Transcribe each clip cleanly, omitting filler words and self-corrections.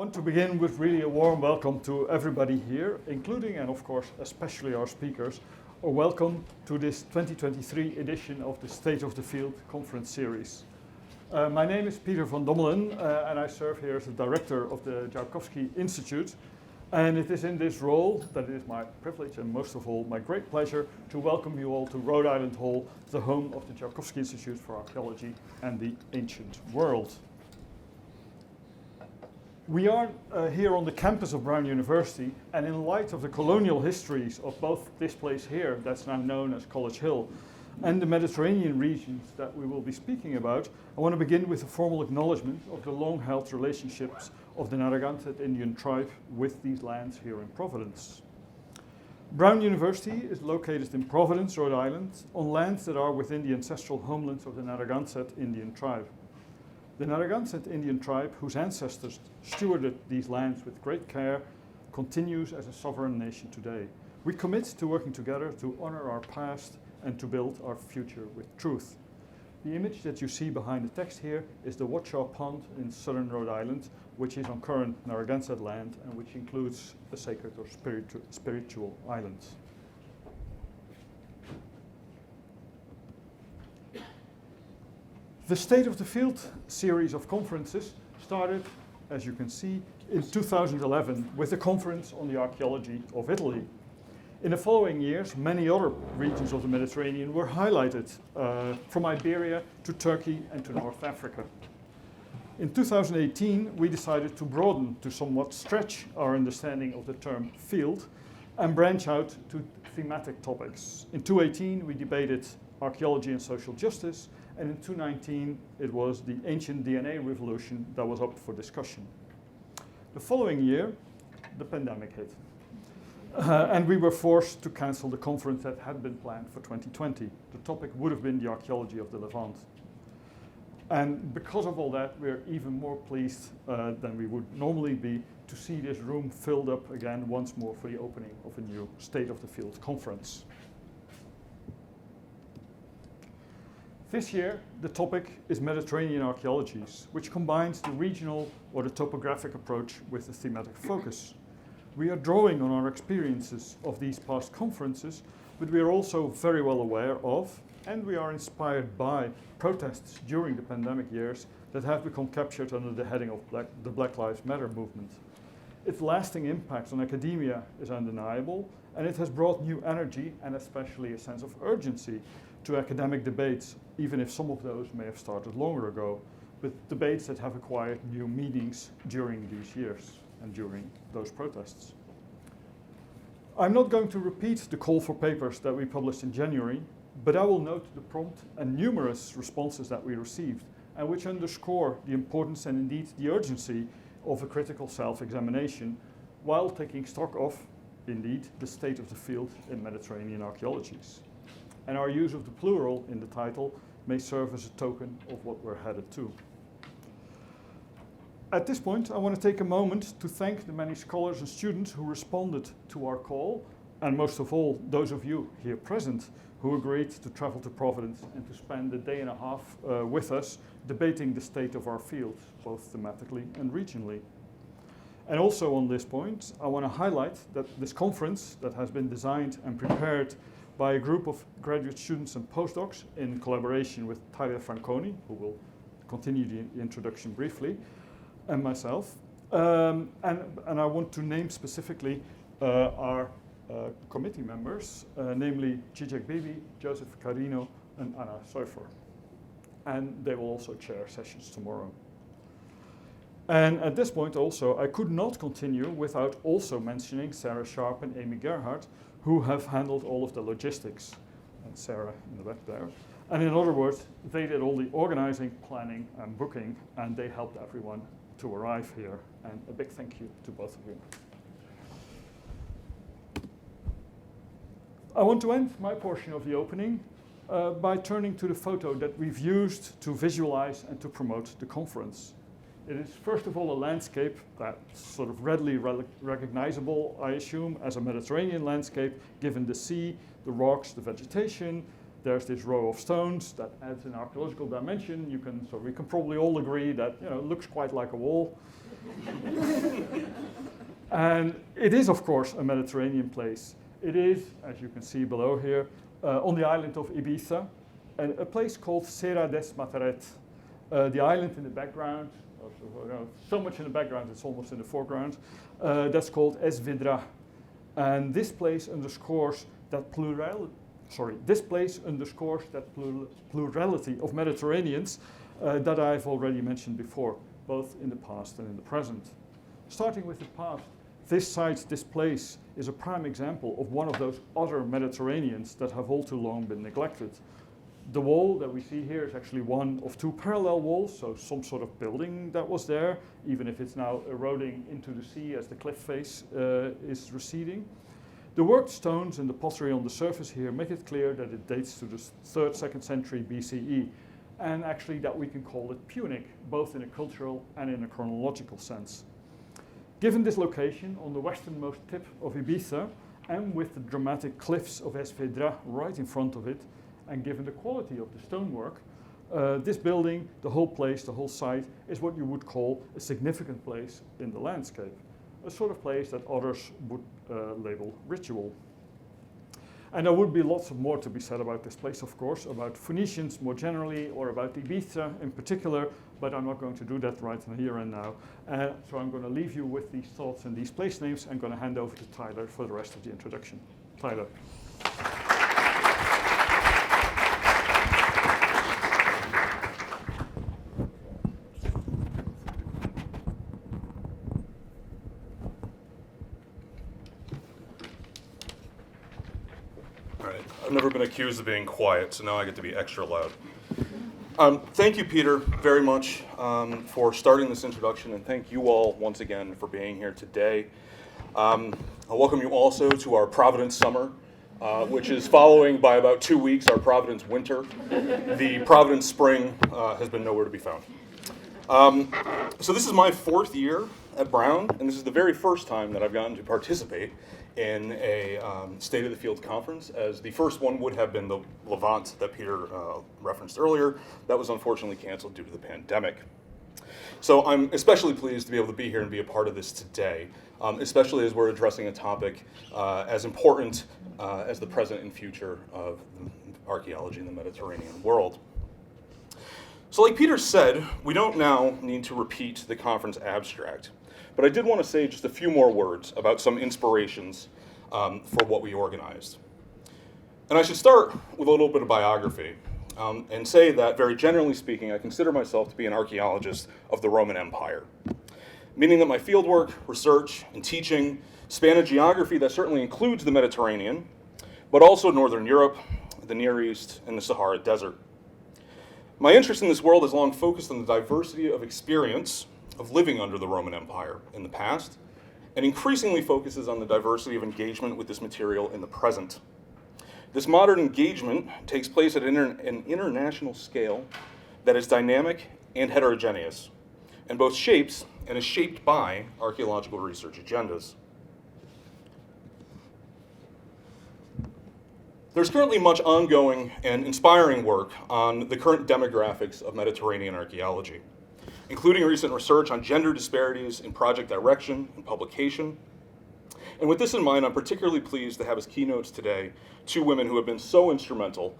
want to begin with really a warm welcome to everybody here, including and of course especially our speakers. A welcome to this 2023 edition of the State of the Field conference series. My name is Peter van Dommelen and I serve here as the director of the Joukowsky Institute. And it is in this role that it is my privilege and most of all my great pleasure to welcome you all to Rhode Island Hall, the home of the Joukowsky Institute for Archaeology and the Ancient World. We are here on the campus of Brown University, and in light of the colonial histories of both this place here, that's now known as College Hill, and the Mediterranean regions that we will be speaking about, I want to begin with a formal acknowledgement of the long-held relationships of the Narragansett Indian tribe with these lands here in Providence. Brown University is located in Providence, Rhode Island, on lands that are within the ancestral homelands of the Narragansett Indian tribe. The Narragansett Indian tribe, whose ancestors stewarded these lands with great care, continues as a sovereign nation today. We commit to working together to honor our past and to build our future with truth. The image that you see behind the text here is the Wachaw Pond in southern Rhode Island, which is on current Narragansett land and which includes a sacred or spiritual island. The State of the Field series of conferences started, as you can see, in 2011 with a conference on the archaeology of Italy. In the following years, many other regions of the Mediterranean were highlighted, from Iberia to Turkey and to North Africa. In 2018, we decided to broaden, to somewhat stretch our understanding of the term field and branch out to thematic topics. In 2018, we debated archaeology and social justice, and in 2019, it was the ancient DNA revolution that was up for discussion. The following year, the pandemic hit. And we were forced to cancel the conference that had been planned for 2020. The topic would have been the archaeology of the Levant. And because of all that, we're even more pleased than we would normally be to see this room filled up again once more for the opening of a new State of the Field conference. This year, the topic is Mediterranean Archaeologies, which combines the regional or the topographic approach with the thematic focus. We are drawing on our experiences of these past conferences, but we are also very well aware of, and we are inspired by, protests during the pandemic years that have become captured under the heading of the Black Lives Matter movement. Its lasting impact on academia is undeniable, and it has brought new energy and especially a sense of urgency to academic debates, even if some of those may have started longer ago, but debates that have acquired new meanings during these years and during those protests. I'm not going to repeat the call for papers that we published in January, but I will note the prompt and numerous responses that we received, and which underscore the importance and indeed the urgency of a critical self-examination while taking stock of, indeed, the state of the field in Mediterranean archaeologies. And our use of the plural in the title may serve as a token of what we're headed to. At this point, I want to take a moment to thank the many scholars and students who responded to our call, and most of all, those of you here present who agreed to travel to Providence and to spend a day and a half with us debating the state of our field, both thematically and regionally. And also on this point, I want to highlight that this conference that has been designed and prepared by a group of graduate students and postdocs in collaboration with Franconi, who will continue the introduction briefly, and myself. And I want to name specifically our committee members, namely Zizek Bibi, Joseph Carino, and Anna Seufer. And they will also chair sessions tomorrow. And at this point also, I could not continue without also mentioning Sarah Sharp and Amy Gerhardt, who have handled all of the logistics, and Sarah in the back there. And in other words, they did all the organizing, planning, and booking, and they helped everyone to arrive here. And a big thank you to both of you. I want to end my portion of the opening by turning to the photo that we've used to visualize and to promote the conference. It is first of all a landscape that's sort of readily recognizable, I assume, as a Mediterranean landscape, given the sea, the rocks, the vegetation. There's this row of stones that adds an archaeological dimension. We can probably all agree that it looks quite like a wall. And it is, of course, a Mediterranean place. It is, as you can see below here, on the island of Ibiza, a place called Serra des Materet. The island in the background, so much in the background, it's almost in the foreground, that's called Es Vidra. And this place underscores that plurality of Mediterraneans that I've already mentioned before, both in the past and in the present. Starting with the past, this place is a prime example of one of those other Mediterraneans that have all too long been neglected. The wall that we see here is actually one of two parallel walls, so some sort of building that was there, even if it's now eroding into the sea as the cliff face is receding. The worked stones and the pottery on the surface here make it clear that it dates to the 3rd, 2nd century BCE, and actually that we can call it Punic, both in a cultural and in a chronological sense. Given this location on the westernmost tip of Ibiza, and with the dramatic cliffs of Es Vedra right in front of it, and given the quality of the stonework, this building, the whole place, the whole site, is what you would call a significant place in the landscape. A sort of place that others would label ritual. And there would be lots of more to be said about this place, of course, about Phoenicians more generally, or about Ibiza in particular, but I'm not going to do that right here and now. So I'm going to leave you with these thoughts and these place names. I'm going to hand over to Tyler for the rest of the introduction. Tyler. I've never been accused of being quiet, so now I get to be extra loud. Thank you, Peter, very much for starting this introduction, and thank you all once again for being here today. I'll welcome you also to our Providence summer, which is following by about 2 weeks our Providence winter. The Providence spring has been nowhere to be found. So this is my 4th year at Brown, and this is the very first time that I've gotten to participate in a State of the Field conference, as the first one would have been the Levant that Peter referenced earlier. That was unfortunately canceled due to the pandemic. So I'm especially pleased to be able to be here and be a part of this today, especially as we're addressing a topic as important as the present and future of archaeology in the Mediterranean world. So like Peter said, we don't now need to repeat the conference abstract, but I did want to say just a few more words about some inspirations for what we organized. And I should start with a little bit of biography and say that, very generally speaking, I consider myself to be an archaeologist of the Roman Empire, meaning that my fieldwork, research, and teaching span a geography that certainly includes the Mediterranean, but also Northern Europe, the Near East, and the Sahara Desert. My interest in this world has long focused on the diversity of experience of living under the Roman Empire in the past, and increasingly focuses on the diversity of engagement with this material in the present. This modern engagement takes place at an international scale that is dynamic and heterogeneous, and both shapes and is shaped by archaeological research agendas. There's currently much ongoing and inspiring work on the current demographics of Mediterranean archaeology, including recent research on gender disparities in project direction and publication. And with this in mind, I'm particularly pleased to have as keynotes today 2 women who have been so instrumental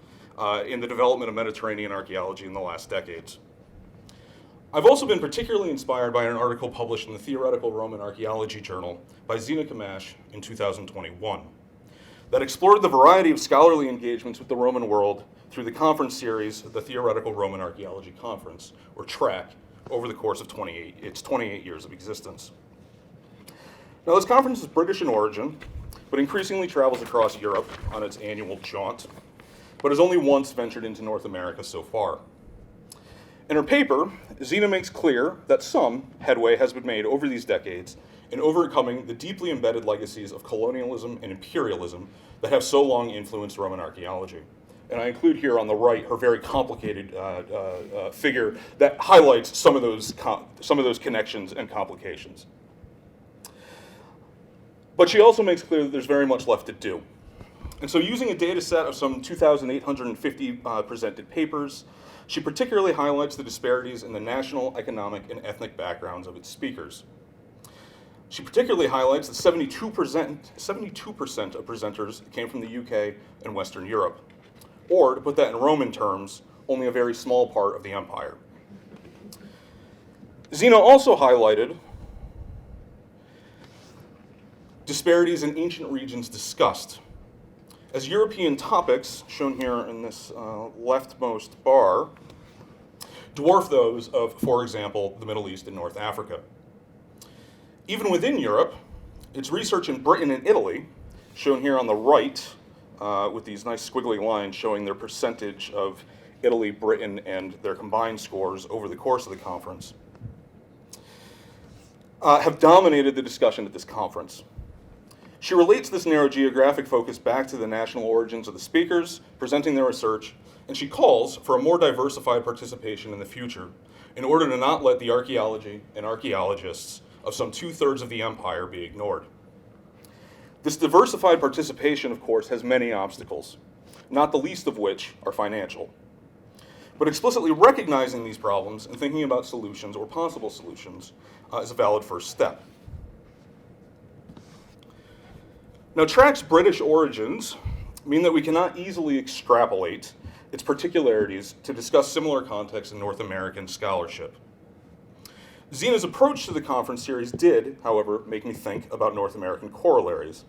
in the development of Mediterranean archaeology in the last decades. I've also been particularly inspired by an article published in the Theoretical Roman Archaeology Journal by Zina Kamash in 2021 that explored the variety of scholarly engagements with the Roman world through the conference series, the Theoretical Roman Archaeology Conference, or TRAC, over the course of 28 years of existence. Now, this conference is British in origin, but increasingly travels across Europe on its annual jaunt, but has only once ventured into North America so far. In her paper, Zina makes clear that some headway has been made over these decades in overcoming the deeply embedded legacies of colonialism and imperialism that have so long influenced Roman archaeology. And I include here on the right her very complicated figure that highlights some of those connections and complications. But she also makes clear that there's very much left to do. And so using a data set of some 2,850 presented papers, she particularly highlights the disparities in the national, economic, and ethnic backgrounds of its speakers. She particularly highlights that 72% of presenters came from the UK and Western Europe, or to put that in Roman terms, only a very small part of the empire. Zena also highlighted disparities in ancient regions discussed, as European topics, shown here in this leftmost bar, dwarf those of, for example, the Middle East and North Africa. Even within Europe, its research in Britain and Italy, shown here on the right, with these nice squiggly lines showing their percentage of Italy, Britain, and their combined scores over the course of the conference, have dominated the discussion at this conference. She relates this narrow geographic focus back to the national origins of the speakers presenting their research, and she calls for a more diversified participation in the future in order to not let the archaeology and archaeologists of some 2/3 of the empire be ignored. This diversified participation, of course, has many obstacles, not the least of which are financial. But explicitly recognizing these problems and thinking about solutions or possible solutions is a valid first step. Now, TRAC's British origins mean that we cannot easily extrapolate its particularities to discuss similar contexts in North American scholarship. Zena's approach to the conference series did, however, make me think about North American corollaries.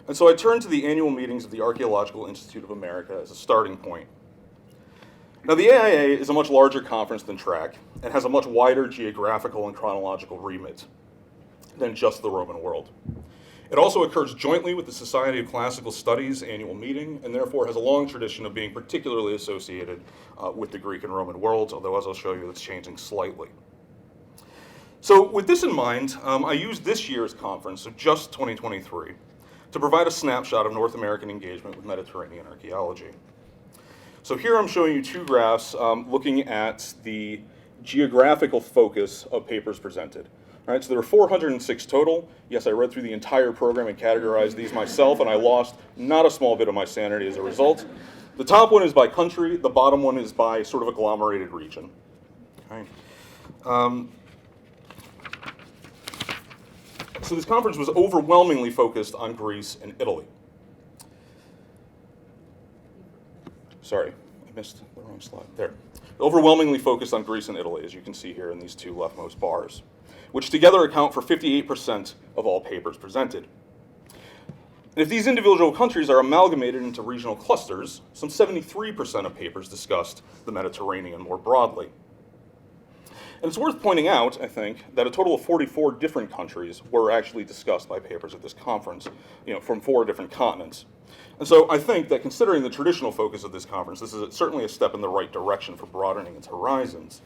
And so I turned to the annual meetings of the Archaeological Institute of America as a starting point. Now, the AIA is a much larger conference than TRAC and has a much wider geographical and chronological remit than just the Roman world. It also occurs jointly with the Society of Classical Studies annual meeting, and therefore has a long tradition of being particularly associated with the Greek and Roman worlds, although as I'll show you, it's changing slightly. So with this in mind, I used this year's conference, so just 2023, to provide a snapshot of North American engagement with Mediterranean archaeology. So here I'm showing you two graphs looking at the geographical focus of papers presented. All right, so there were 406 total. Yes, I read through the entire program and categorized these myself, and I lost not a small bit of my sanity as a result. The top one is by country, the bottom one is by sort of agglomerated region. Okay. So this conference was overwhelmingly focused on Greece and Italy. Sorry, I missed the wrong slide. There. Overwhelmingly focused on Greece and Italy, as you can see here in these two leftmost bars, which together account for 58% of all papers presented. And if these individual countries are amalgamated into regional clusters, some 73% of papers discussed the Mediterranean more broadly. And it's worth pointing out, I think, that a total of 44 different countries were actually discussed by papers at this conference, from 4 different continents. And so I think that considering the traditional focus of this conference, this is certainly a step in the right direction for broadening its horizons.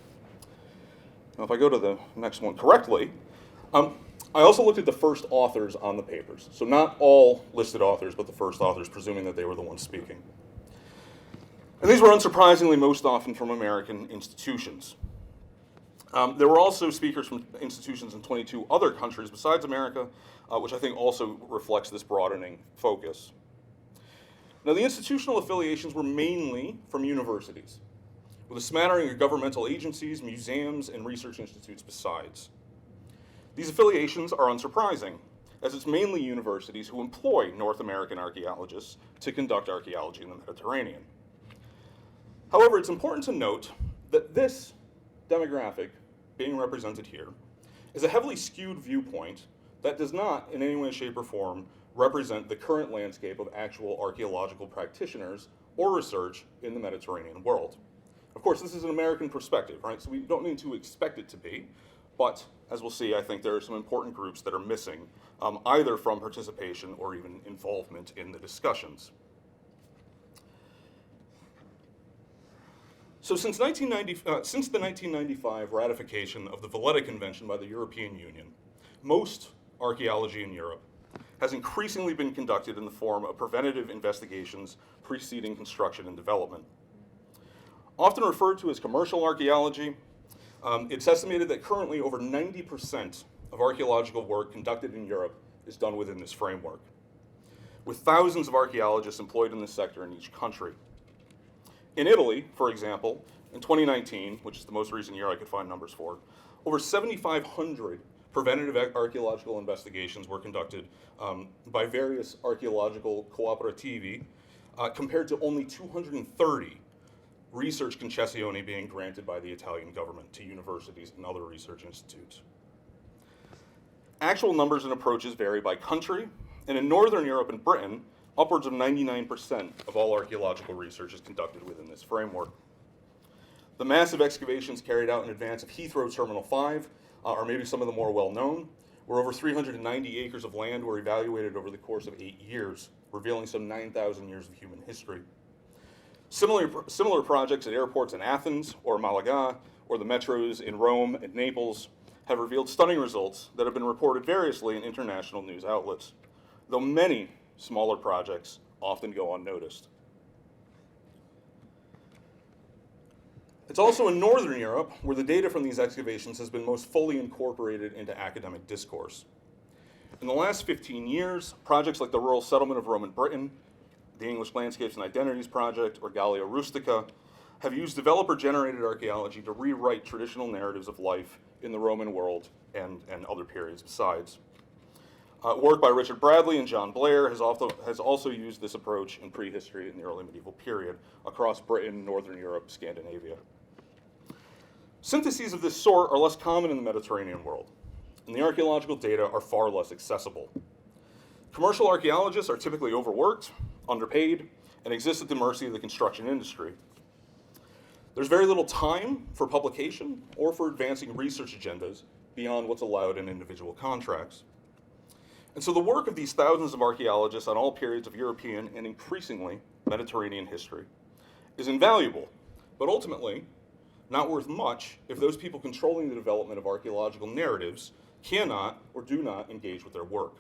Now, if I go to the next one correctly, I also looked at the first authors on the papers. So not all listed authors, but the first authors, presuming that they were the ones speaking. And these were unsurprisingly most often from American institutions. There were also speakers from institutions in 22 other countries besides America, which I think also reflects this broadening focus. Now, the institutional affiliations were mainly from universities, with a smattering of governmental agencies, museums, and research institutes besides. These affiliations are unsurprising, as it's mainly universities who employ North American archaeologists to conduct archaeology in the Mediterranean. However, it's important to note that this demographic being represented here is a heavily skewed viewpoint that does not, in any way, shape, or form, represent the current landscape of actual archaeological practitioners or research in the Mediterranean world. Of course, this is an American perspective, right? So we don't need to expect it to be, but as we'll see, I think there are some important groups that are missing, either from participation or even involvement in the discussions. So since the 1995 ratification of the Valletta Convention by the European Union, most archaeology in Europe has increasingly been conducted in the form of preventative investigations preceding construction and development. Often referred to as commercial archaeology, it's estimated that currently over 90% of archaeological work conducted in Europe is done within this framework, with thousands of archaeologists employed in this sector in each country. In Italy, for example, in 2019, which is the most recent year I could find numbers for, over 7,500 preventative archaeological investigations were conducted by various archaeological cooperativi, compared to only 230 research concessioni being granted by the Italian government to universities and other research institutes. Actual numbers and approaches vary by country, and in Northern Europe and Britain, upwards of 99% of all archaeological research is conducted within this framework. The massive excavations carried out in advance of Heathrow Terminal 5 are maybe some of the more well-known, where over 390 acres of land were evaluated over the course of 8 years, revealing some 9,000 years of human history. Similar projects at airports in Athens or Malaga, or the metros in Rome and Naples, have revealed stunning results that have been reported variously in international news outlets, though many smaller projects often go unnoticed. It's also in Northern Europe where the data from these excavations has been most fully incorporated into academic discourse. In the last 15 years, projects like the Rural Settlement of Roman Britain, the English Landscapes and Identities Project, or Gallia Rustica, have used developer-generated archaeology to rewrite traditional narratives of life in the Roman world and other periods besides. Work by Richard Bradley and John Blair has also used this approach in prehistory in the early medieval period across Britain, Northern Europe, Scandinavia. Syntheses of this sort are less common in the Mediterranean world, and the archaeological data are far less accessible. Commercial archaeologists are typically overworked, underpaid, and exist at the mercy of the construction industry. There's very little time for publication or for advancing research agendas beyond what's allowed in individual contracts. And so the work of these thousands of archaeologists on all periods of European and increasingly Mediterranean history is invaluable, but ultimately not worth much if those people controlling the development of archaeological narratives cannot or do not engage with their work.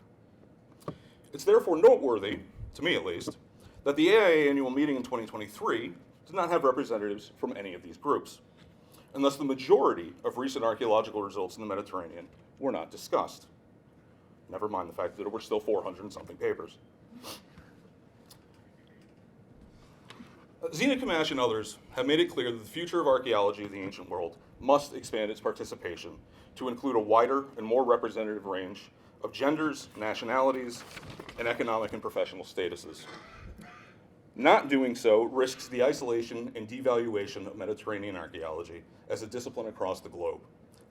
It's therefore noteworthy, to me at least, that the AIA annual meeting in 2023 did not have representatives from any of these groups, and thus the majority of recent archaeological results in the Mediterranean were not discussed. Never mind the fact that there were still 400 and something papers. Zena Kamash and others have made it clear that the future of archaeology of the ancient world must expand its participation to include a wider and more representative range of genders, nationalities, and economic and professional statuses. Not doing so risks the isolation and devaluation of Mediterranean archaeology as a discipline across the globe,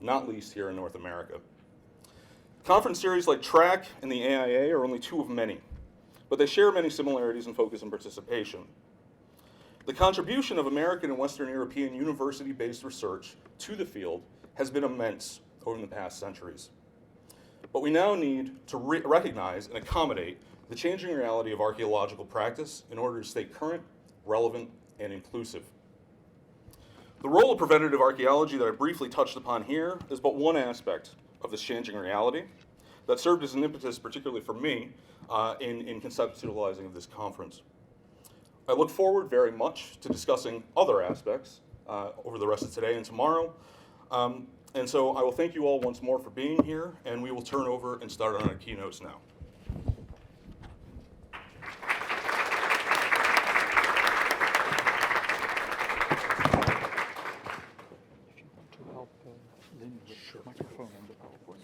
not least here in North America. Conference series like TRAC and the AIA are only two of many, but they share many similarities in focus and participation. The contribution of American and Western European university-based research to the field has been immense over the past centuries. But we now need to recognize and accommodate the changing reality of archaeological practice in order to stay current, relevant, and inclusive. The role of preventative archaeology that I briefly touched upon here is but one aspect of this changing reality that served as an impetus, particularly for me, in conceptualizing of this conference. I look forward very much to discussing other aspects over the rest of today and tomorrow. And so I will thank you all once more for being here, and we will turn over and start on our keynotes now. If you want to help Lin with the microphone and the PowerPoint.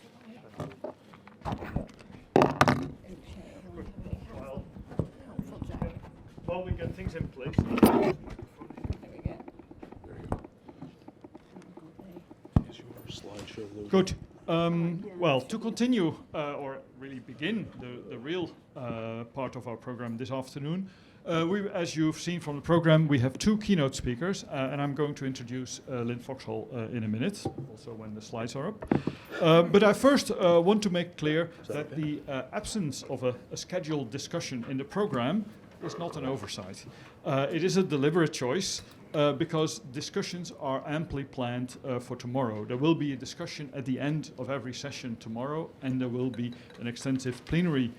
While we get things in place. Good. Well, to continue, or really begin the real part of our program this afternoon, as you've seen from the program, we have two keynote speakers, and I'm going to introduce Lin Foxhall in a minute, also when the slides are up. But I first want to make clear that the absence of a scheduled discussion in the program is not an oversight. It is a deliberate choice because discussions are amply planned for tomorrow. There will be a discussion at the end of every session tomorrow, and there will be an extensive plenary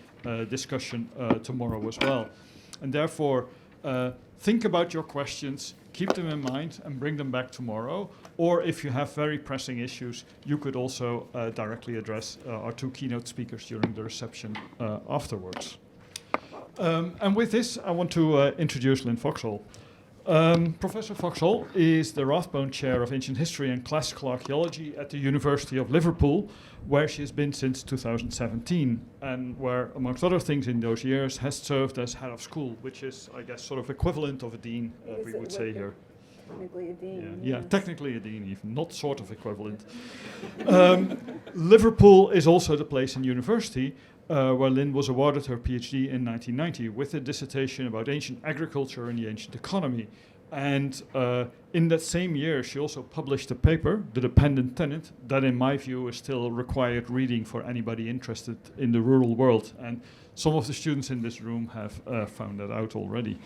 discussion tomorrow as well. And therefore, think about your questions, keep them in mind, and bring them back tomorrow. Or if you have very pressing issues, you could also directly address our two keynote speakers during the reception afterwards. And with this, I want to introduce Lin Foxhall. Professor Foxhall is the Rathbone Chair of Ancient History and Classical Archaeology at the University of Liverpool, where she has been since 2017, and where, amongst other things in those years, has served as head of school, which is, I guess, sort of equivalent of a dean, we would say here. Technically a dean. Yeah, technically a dean, even, not sort of equivalent. Liverpool is also the place in university where Lin was awarded her PhD in 1990 with a dissertation about ancient agriculture and the ancient economy. And in that same year, she also published a paper, The Dependent Tenant, that in my view is still required reading for anybody interested in the rural world. And some of the students in this room have found that out already.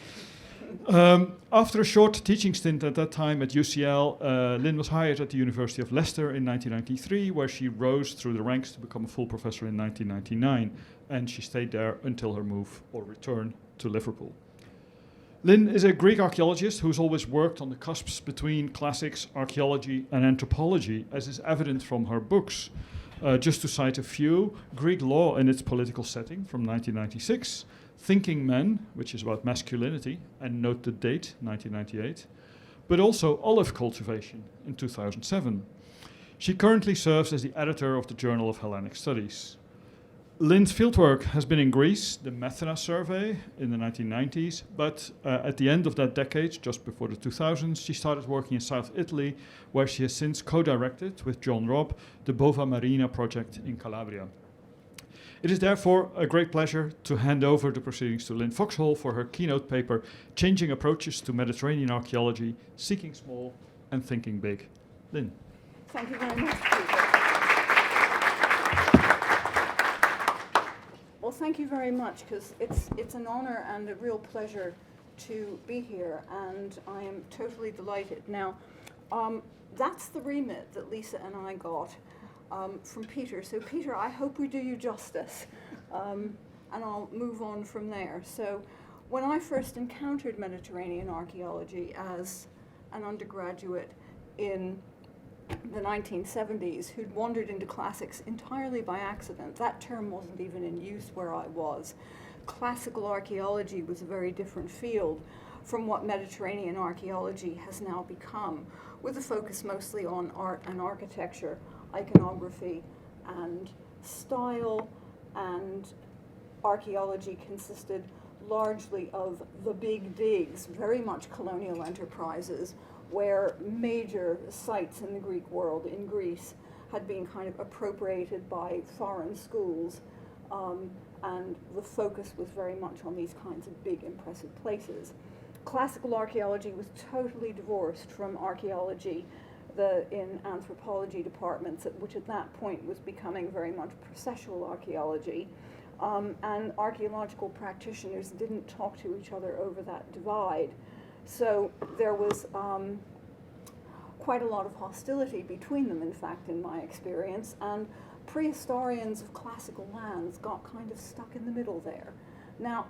After a short teaching stint at that time at UCL, Lin was hired at the University of Leicester in 1993, where she rose through the ranks to become a full professor in 1999, and she stayed there until her move or return to Liverpool. Lin is a Greek archaeologist who's always worked on the cusps between classics, archaeology, and anthropology, as is evident from her books. Just to cite a few, Greek Law in its Political Setting from 1996, Thinking Men, which is about masculinity, and note the date, 1998, but also Olive Cultivation in 2007. She currently serves as the editor of the Journal of Hellenic Studies. Lin's fieldwork has been in Greece, the Methana survey in the 1990s, but at the end of that decade, just before the 2000s, she started working in South Italy, where she has since co-directed with John Robb the Bova Marina project in Calabria. It is therefore a great pleasure to hand over the proceedings to Lin Foxhall for her keynote paper, Changing Approaches to Mediterranean Archaeology, Seeking Small and Thinking Big. Lin. Thank you very much, Peter. Well, thank you very much, because it's an honor and a real pleasure to be here, and I am totally delighted. Now, that's the remit that Lisa and I got from Peter. So Peter, I hope we do you justice, and I'll move on from there. So when I first encountered Mediterranean archaeology as an undergraduate in the 1970s, who'd wandered into classics entirely by accident, that term wasn't even in use where I was. Classical archaeology was a very different field from what Mediterranean archaeology has now become, with a focus mostly on art and architecture, iconography and style, and archaeology consisted largely of the big digs, very much colonial enterprises, where major sites in the Greek world, in Greece, had been kind of appropriated by foreign schools, and the focus was very much on these kinds of big, impressive places. Classical archaeology was totally divorced from archaeology in anthropology departments, which at that point was becoming very much processual archaeology, and archaeological practitioners didn't talk to each other over that divide. So there was quite a lot of hostility between them, in fact, in my experience, and prehistorians of classical lands got kind of stuck in the middle there. Now,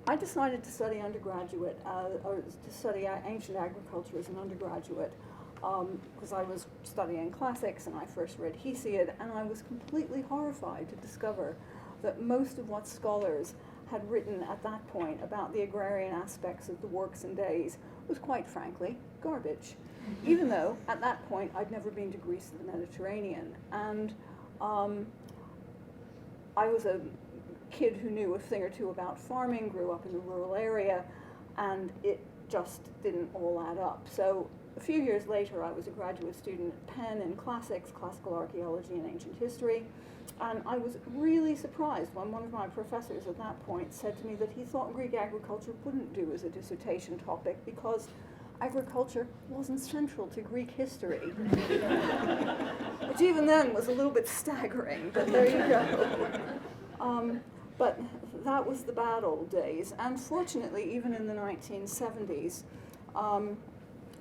I decided to study undergraduate, or to study ancient agriculture as an undergraduate, because I was studying classics and I first read Hesiod, and I was completely horrified to discover that most of what scholars had written at that point about the agrarian aspects of the works and days was, quite frankly, garbage. Even though at that point I'd never been to Greece or the Mediterranean, and I was a kid who knew a thing or two about farming, grew up in a rural area, and it just didn't all add up. So a few years later, I was a graduate student at Penn in classics, classical archaeology and ancient history, and I was really surprised when one of my professors at that point said to me that he thought Greek agriculture wouldn't do as a dissertation topic because agriculture wasn't central to Greek history. Which even then was a little bit staggering, but there you go. But that was the bad old days, and fortunately, even in the 1970s,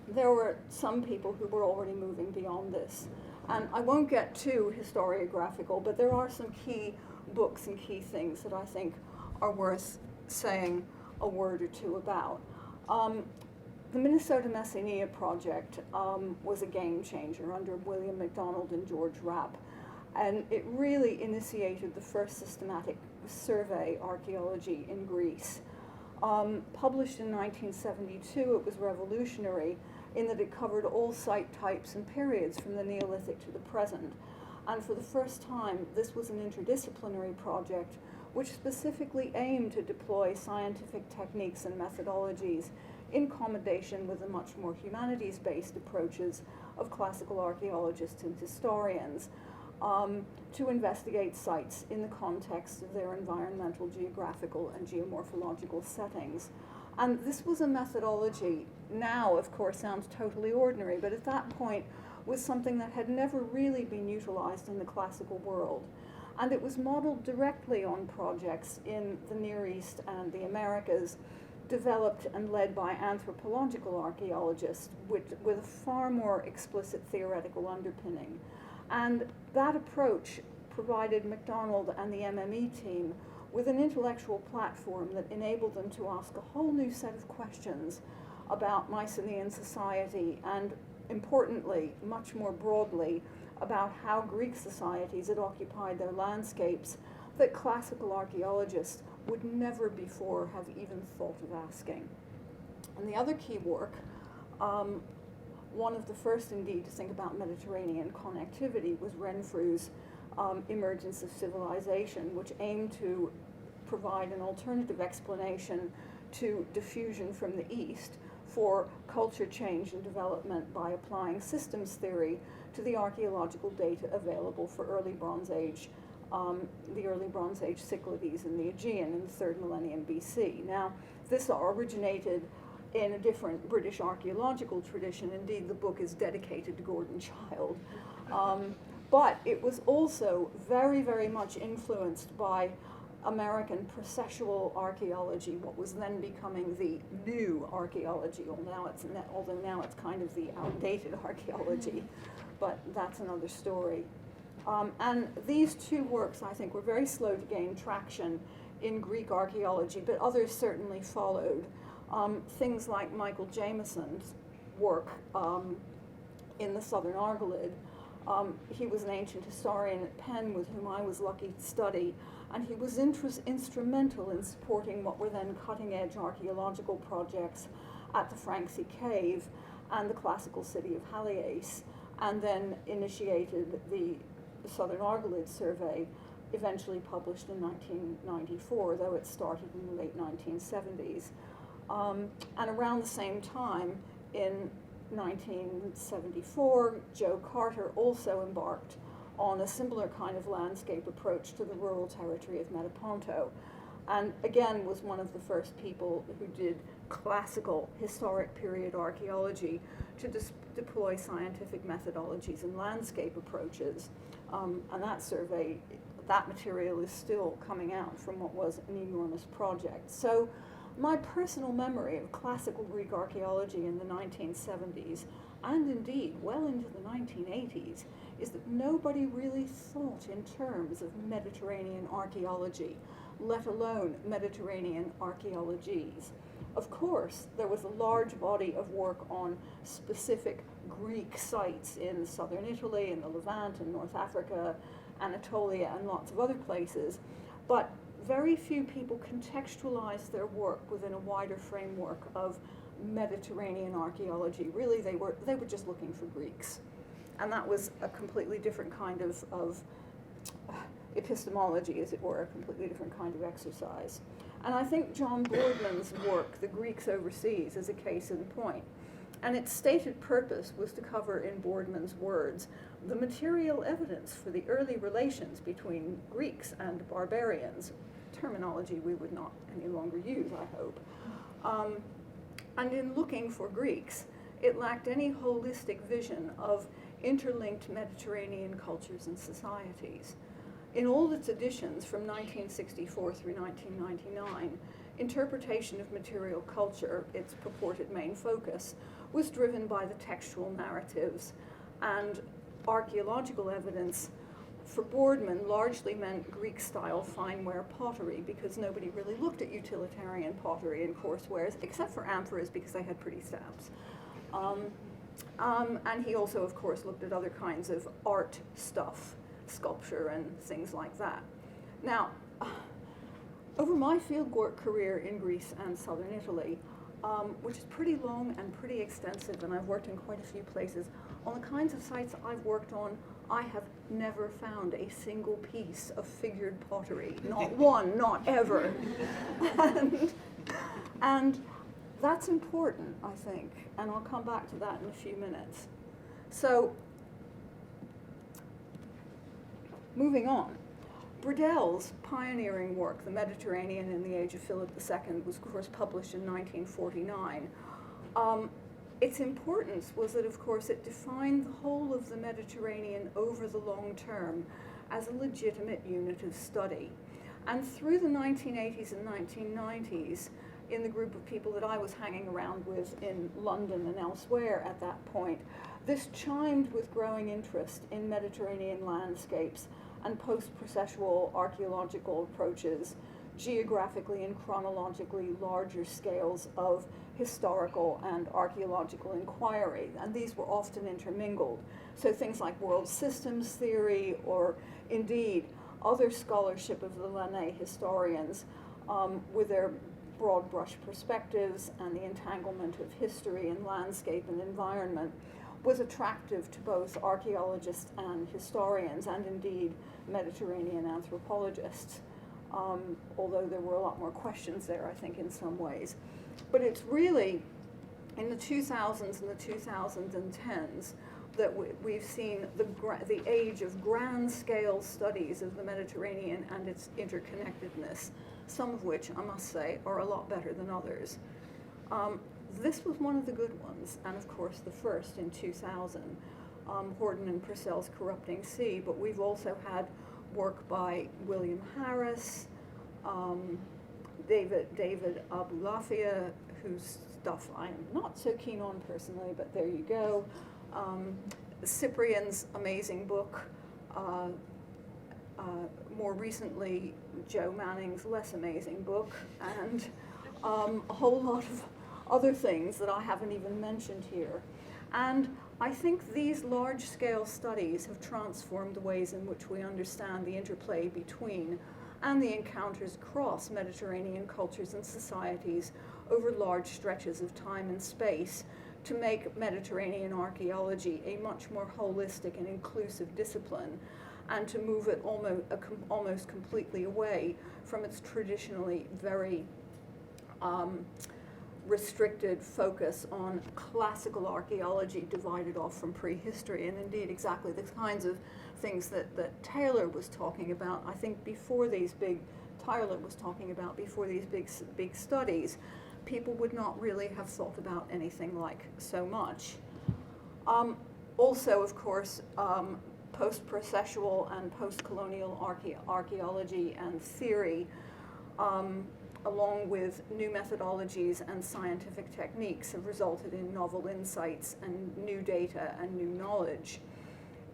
there were some people who were already moving beyond this. And I won't get too historiographical, but there are some key books and key things that I think are worth saying a word or two about. The Minnesota Messenia project was a game changer under William MacDonald and George Rapp, and it really initiated the first systematic survey archaeology in Greece. Published in 1972, it was revolutionary in that it covered all site types and periods from the Neolithic to the present. And for the first time, this was an interdisciplinary project which specifically aimed to deploy scientific techniques and methodologies in combination with the much more humanities-based approaches of classical archaeologists and historians to investigate sites in the context of their environmental, geographical, and geomorphological settings. And this was a methodology, now of course sounds totally ordinary, but at that point was something that had never really been utilized in the classical world. And it was modeled directly on projects in the Near East and the Americas, developed and led by anthropological archaeologists with a far more explicit theoretical underpinning. And that approach provided MacDonald and the MME team with an intellectual platform that enabled them to ask a whole new set of questions about Mycenaean society and, importantly, much more broadly, about how Greek societies had occupied their landscapes that classical archaeologists would never before have even thought of asking. And the other key work, one of the first indeed to think about Mediterranean connectivity, was Renfrew's Emergence of Civilization, which aimed to provide an alternative explanation to diffusion from the East for culture change and development by applying systems theory to the archaeological data available for early Bronze Age, the early Bronze Age Cyclades in the Aegean in the 3rd millennium BC. Now, this originated in a different British archaeological tradition. Indeed, the book is dedicated to Gordon Childe. But it was also very, very much influenced by American processual archaeology, what was then becoming the new archaeology. Although now it's kind of the outdated archaeology, but that's another story. And these two works, I think, were very slow to gain traction in Greek archaeology, but others certainly followed. Things like Michael Jameson's work in the Southern Argolid. He was an ancient historian at Penn with whom I was lucky to study, and he was instrumental in supporting what were then cutting-edge archaeological projects at the Franksy Cave and the classical city of Haliace, and then initiated the Southern Argolid survey, eventually published in 1994, though it started in the late 1970s. And around the same time, in 1974, Joe Carter also embarked on a similar kind of landscape approach to the rural territory of Metaponto, and again was one of the first people who did classical historic period archaeology to deploy scientific methodologies and landscape approaches. And that survey, that material is still coming out from what was an enormous project. So my personal memory of classical Greek archaeology in the 1970s, and indeed well into the 1980s, is that nobody really thought in terms of Mediterranean archaeology, let alone Mediterranean archaeologies. Of course, there was a large body of work on specific Greek sites in southern Italy, in the Levant, in North Africa, Anatolia, and lots of other places, but very few people contextualized their work within a wider framework of Mediterranean archaeology. Really, they were just looking for Greeks. And that was a completely different kind of epistemology, as it were, a completely different kind of exercise. And I think John Boardman's work, The Greeks Overseas, is a case in point. And its stated purpose was to cover, in Boardman's words, the material evidence for the early relations between Greeks and barbarians, terminology we would not any longer use, I hope. And in looking for Greeks, it lacked any holistic vision of interlinked Mediterranean cultures and societies. In all its editions from 1964 through 1999, interpretation of material culture, its purported main focus, was driven by the textual narratives, and archaeological evidence for Boardman largely meant Greek-style fineware pottery, because nobody really looked at utilitarian pottery in coursewares, except for amphoras, because they had pretty stamps. And he also, of course, looked at other kinds of art stuff, sculpture and things like that. Now, over my field career in Greece and southern Italy, which is pretty long and pretty extensive, and I've worked in quite a few places, on the kinds of sites I've worked on, I have never found a single piece of figured pottery. Not one, not ever. And that's important, I think, and I'll come back to that in a few minutes. So, moving on. Bradel's pioneering work, The Mediterranean in the Age of Philip II, was of course published in 1949. Its importance was that, of course, it defined the whole of the Mediterranean over the long term as a legitimate unit of study. And through the 1980s and 1990s, in the group of people that I was hanging around with in London and elsewhere at that point, this chimed with growing interest in Mediterranean landscapes and post-processual archaeological approaches, geographically and chronologically larger scales of historical and archaeological inquiry, and these were often intermingled. So things like world systems theory, or indeed other scholarship of the Lannais historians with their broad brush perspectives and the entanglement of history and landscape and environment, was attractive to both archaeologists and historians, and indeed Mediterranean anthropologists, although there were a lot more questions there, I think, in some ways. But it's really in the 2000s and the 2010s that we've seen the age of grand-scale studies of the Mediterranean and its interconnectedness, some of which, I must say, are a lot better than others. This was one of the good ones, and of course the first in 2000, Horton and Purcell's Corrupting Sea, but we've also had work by William Harris, David Abulafia, whose stuff I'm not so keen on personally, but there you go. Cyprian's amazing book, more recently Joe Manning's less amazing book, and a whole lot of other things that I haven't even mentioned here. And I think these large-scale studies have transformed the ways in which we understand the interplay between and the encounters across Mediterranean cultures and societies over large stretches of time and space, to make Mediterranean archaeology a much more holistic and inclusive discipline, and to move it almost completely away from its traditionally very restricted focus on classical archaeology divided off from prehistory, and indeed exactly the kinds of things that Taylor was talking about, I think, before these big studies, people would not really have thought about anything like so much. Also, of course, post-processual and post-colonial archaeology and theory, along with new methodologies and scientific techniques, have resulted in novel insights and new data and new knowledge.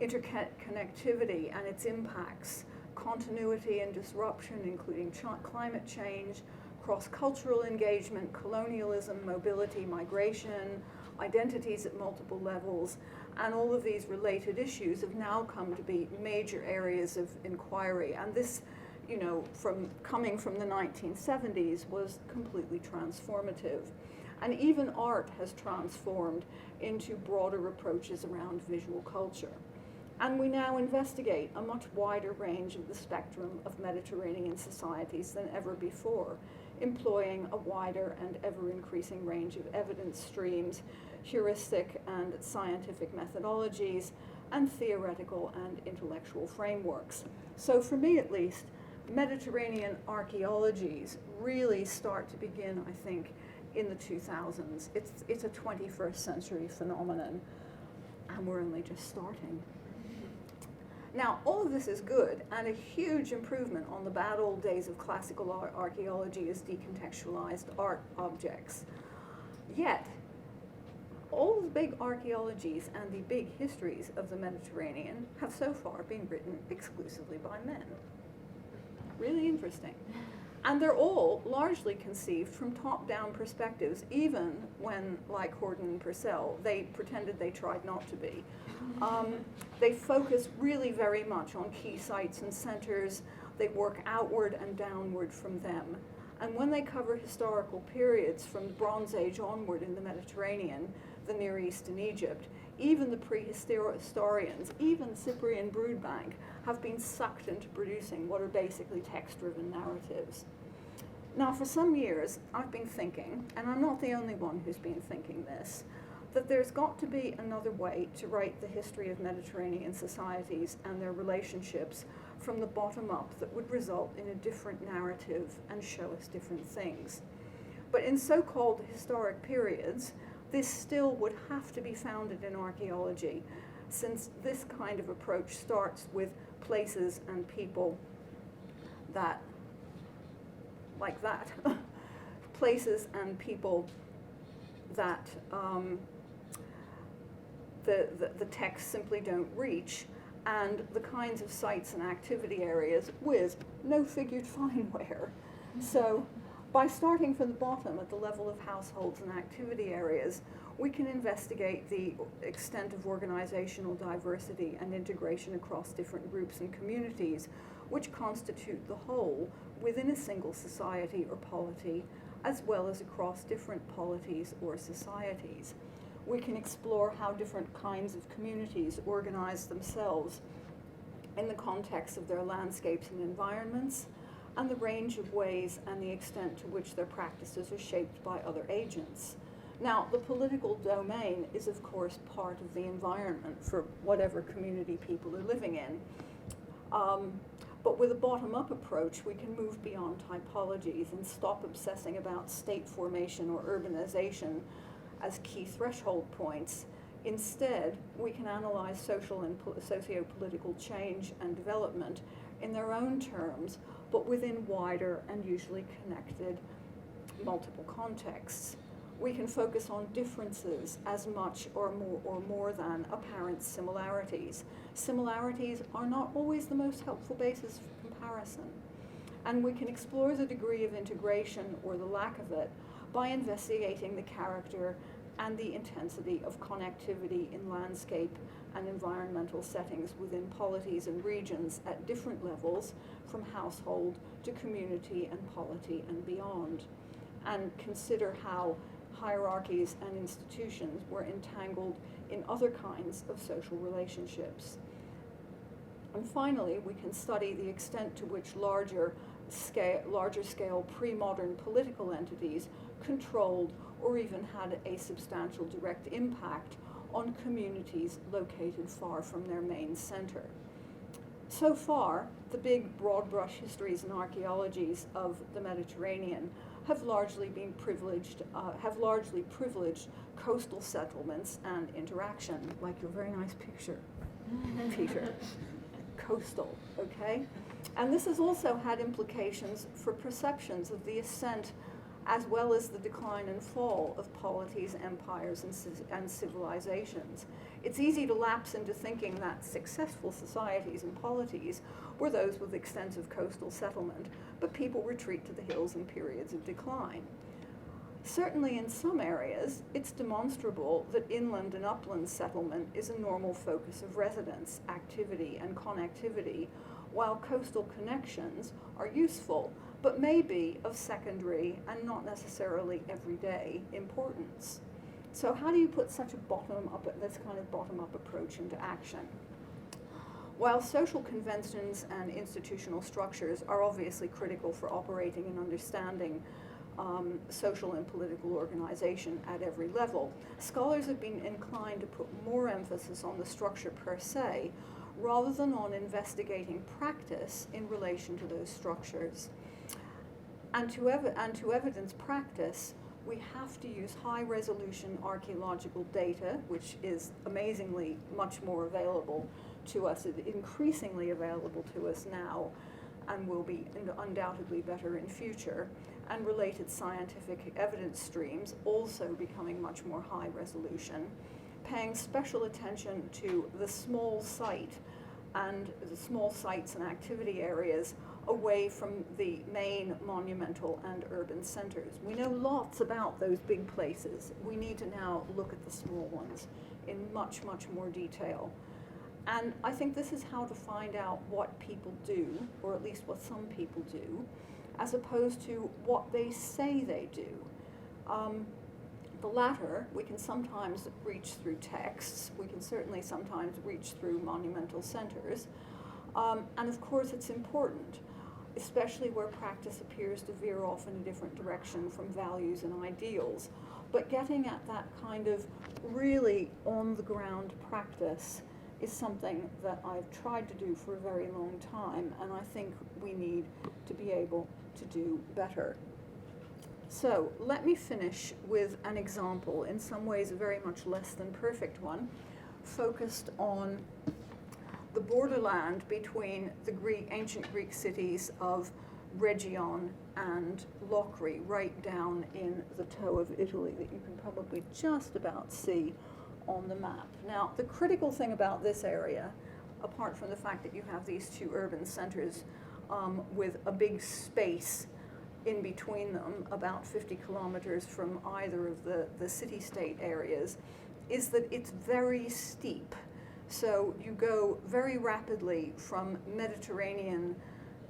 Interconnectivity and its impacts, continuity and disruption, including climate change, cross-cultural engagement, colonialism, mobility, migration, identities at multiple levels, and all of these related issues have now come to be major areas of inquiry. And this, you know, coming from the 1970s, was completely transformative. And even art has transformed into broader approaches around visual culture. And we now investigate a much wider range of the spectrum of Mediterranean societies than ever before, employing a wider and ever-increasing range of evidence streams, heuristic and scientific methodologies, and theoretical and intellectual frameworks. So for me at least, Mediterranean archaeologies really start to begin, I think, in the 2000s. It's a 21st century phenomenon, and we're only just starting. Now, all of this is good and a huge improvement on the bad old days of classical archaeology as decontextualized art objects. Yet, all the big archaeologies and the big histories of the Mediterranean have so far been written exclusively by men. Really interesting. And they're all largely conceived from top-down perspectives, even when, like Horton and Purcell, they pretended they tried not to be. They focus really very much on key sites and centers. They work outward and downward from them. And when they cover historical periods from the Bronze Age onward in the Mediterranean, the Near East and Egypt, even the prehistorians, even Cyprian Broodbank, have been sucked into producing what are basically text-driven narratives. Now, for some years, I've been thinking, and I'm not the only one who's been thinking this, that there's got to be another way to write the history of Mediterranean societies and their relationships from the bottom up that would result in a different narrative and show us different things. But in so-called historic periods, this still would have to be founded in archaeology, since this kind of approach starts with places and people that, like that, places and people that the texts simply don't reach, and the kinds of sites and activity areas with no figured fineware. So by starting from the bottom at the level of households and activity areas, we can investigate the extent of organizational diversity and integration across different groups and communities, which constitute the whole within a single society or polity, as well as across different polities or societies. We can explore how different kinds of communities organize themselves in the context of their landscapes and environments, and the range of ways and the extent to which their practices are shaped by other agents. Now, the political domain is, of course, part of the environment for whatever community people are living in. But with a bottom-up approach, we can move beyond typologies and stop obsessing about state formation or urbanization as key threshold points. Instead, we can analyze social and socio-political change and development in their own terms, but within wider and usually connected multiple contexts. We can focus on differences as much or more than apparent similarities. Similarities are not always the most helpful basis for comparison. And we can explore the degree of integration or the lack of it by investigating the character and the intensity of connectivity in landscape and environmental settings within polities and regions at different levels, from household to community and polity and beyond, and consider how hierarchies and institutions were entangled in other kinds of social relationships. And finally, we can study the extent to which larger scale pre-modern political entities controlled or even had a substantial direct impact on communities located far from their main center. So far, the big broad brush histories and archaeologies of the Mediterranean have largely privileged coastal settlements and interaction, like your very nice picture, Peter. Coastal, okay? And this has also had implications for perceptions of the ascent as well as the decline and fall of polities, empires, and civilizations. It's easy to lapse into thinking that successful societies and polities were those with extensive coastal settlement, but people retreat to the hills in periods of decline. Certainly in some areas, it's demonstrable that inland and upland settlement is a normal focus of residence, activity, and connectivity, while coastal connections are useful, but may be of secondary and not necessarily everyday importance. So how do you put such a this kind of bottom-up approach into action? While social conventions and institutional structures are obviously critical for operating and understanding social and political organization at every level, scholars have been inclined to put more emphasis on the structure per se, rather than on investigating practice in relation to those structures. And to evidence practice, we have to use high-resolution archaeological data, which is amazingly much more available to us, increasingly available to us now, and will be undoubtedly better in future, and related scientific evidence streams also becoming much more high resolution, paying special attention to the small site and the small sites and activity areas away from the main monumental and urban centers. We know lots about those big places. We need to now look at the small ones in much, much more detail. And I think this is how to find out what people do, or at least what some people do, as opposed to what they say they do. The latter, we can sometimes reach through texts. We can certainly sometimes reach through monumental centers. And of course, it's important, especially where practice appears to veer off in a different direction from values and ideals. But getting at that kind of really on-the-ground practice is something that I've tried to do for a very long time, and I think we need to be able to do better. So let me finish with an example, in some ways a very much less than perfect one, focused on the borderland between the ancient Greek cities of Rhegion and Locri, right down in the toe of Italy that you can probably just about see on the map. Now, the critical thing about this area, apart from the fact that you have these two urban centers with a big space in between them, about 50 kilometers from either of the city-state areas, is that it's very steep. So you go very rapidly from Mediterranean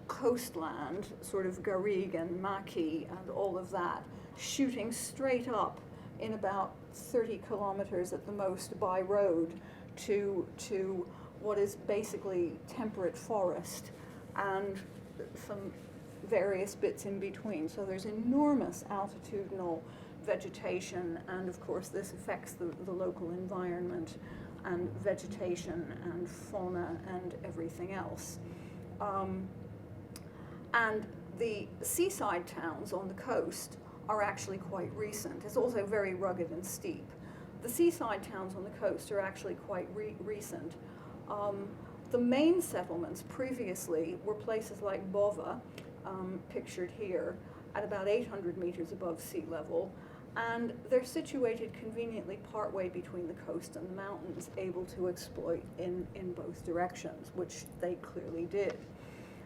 coastland, sort of Garrigue and Maki and all of that, shooting straight up in about 30 kilometers at the most by road to what is basically temperate forest and some various bits in between. So there's enormous altitudinal vegetation, and of course this affects the local environment and vegetation and fauna and everything else. And the seaside towns on the coast are actually quite recent. It's also very rugged and steep. The seaside towns on the coast are actually quite recent. The main settlements previously were places like Bova, pictured here, at about 800 meters above sea level, and they're situated conveniently partway between the coast and the mountains, able to exploit in both directions, which they clearly did.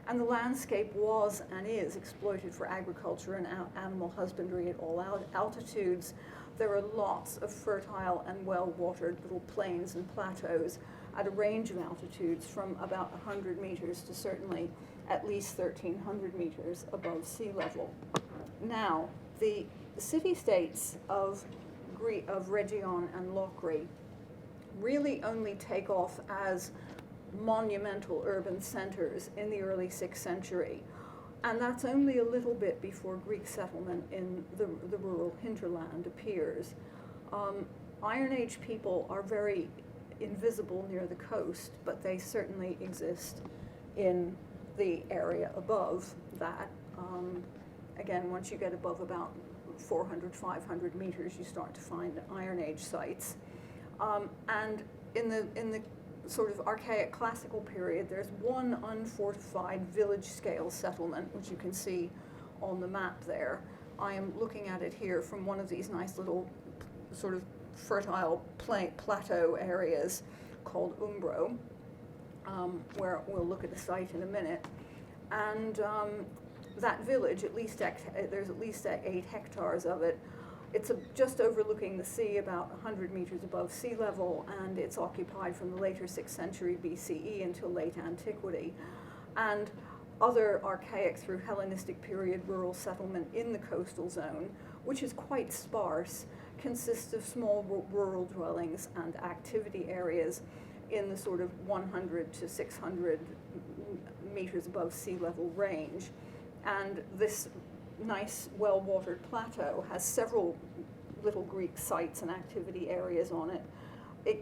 And the landscape was and is exploited for agriculture and animal husbandry at all altitudes. There are lots of fertile and well-watered little plains and plateaus at a range of altitudes from about 100 meters to certainly at least 1,300 meters above sea level. Now, the city-states of Rhegion and Locri really only take off as monumental urban centers in the early 6th century. And that's only a little bit before Greek settlement in the rural hinterland appears. Iron Age people are very invisible near the coast, but they certainly exist in the area above that. Again, once you get above about 400, 500 meters, you start to find Iron Age sites. And in the sort of archaic classical period, there's one unfortified village-scale settlement, which you can see on the map there. I am looking at it here from one of these nice little sort of fertile plateau areas called Umbro, where we'll look at the site in a minute. And that village, there's at least 8 hectares of it. It's just overlooking the sea, about 100 meters above sea level, and it's occupied from the later 6th century BCE until late antiquity. And other archaic through Hellenistic period rural settlement in the coastal zone, which is quite sparse, consists of small rural dwellings and activity areas in the sort of 100 to 600 meters above sea level range. And this nice, well-watered plateau has several little Greek sites and activity areas on it.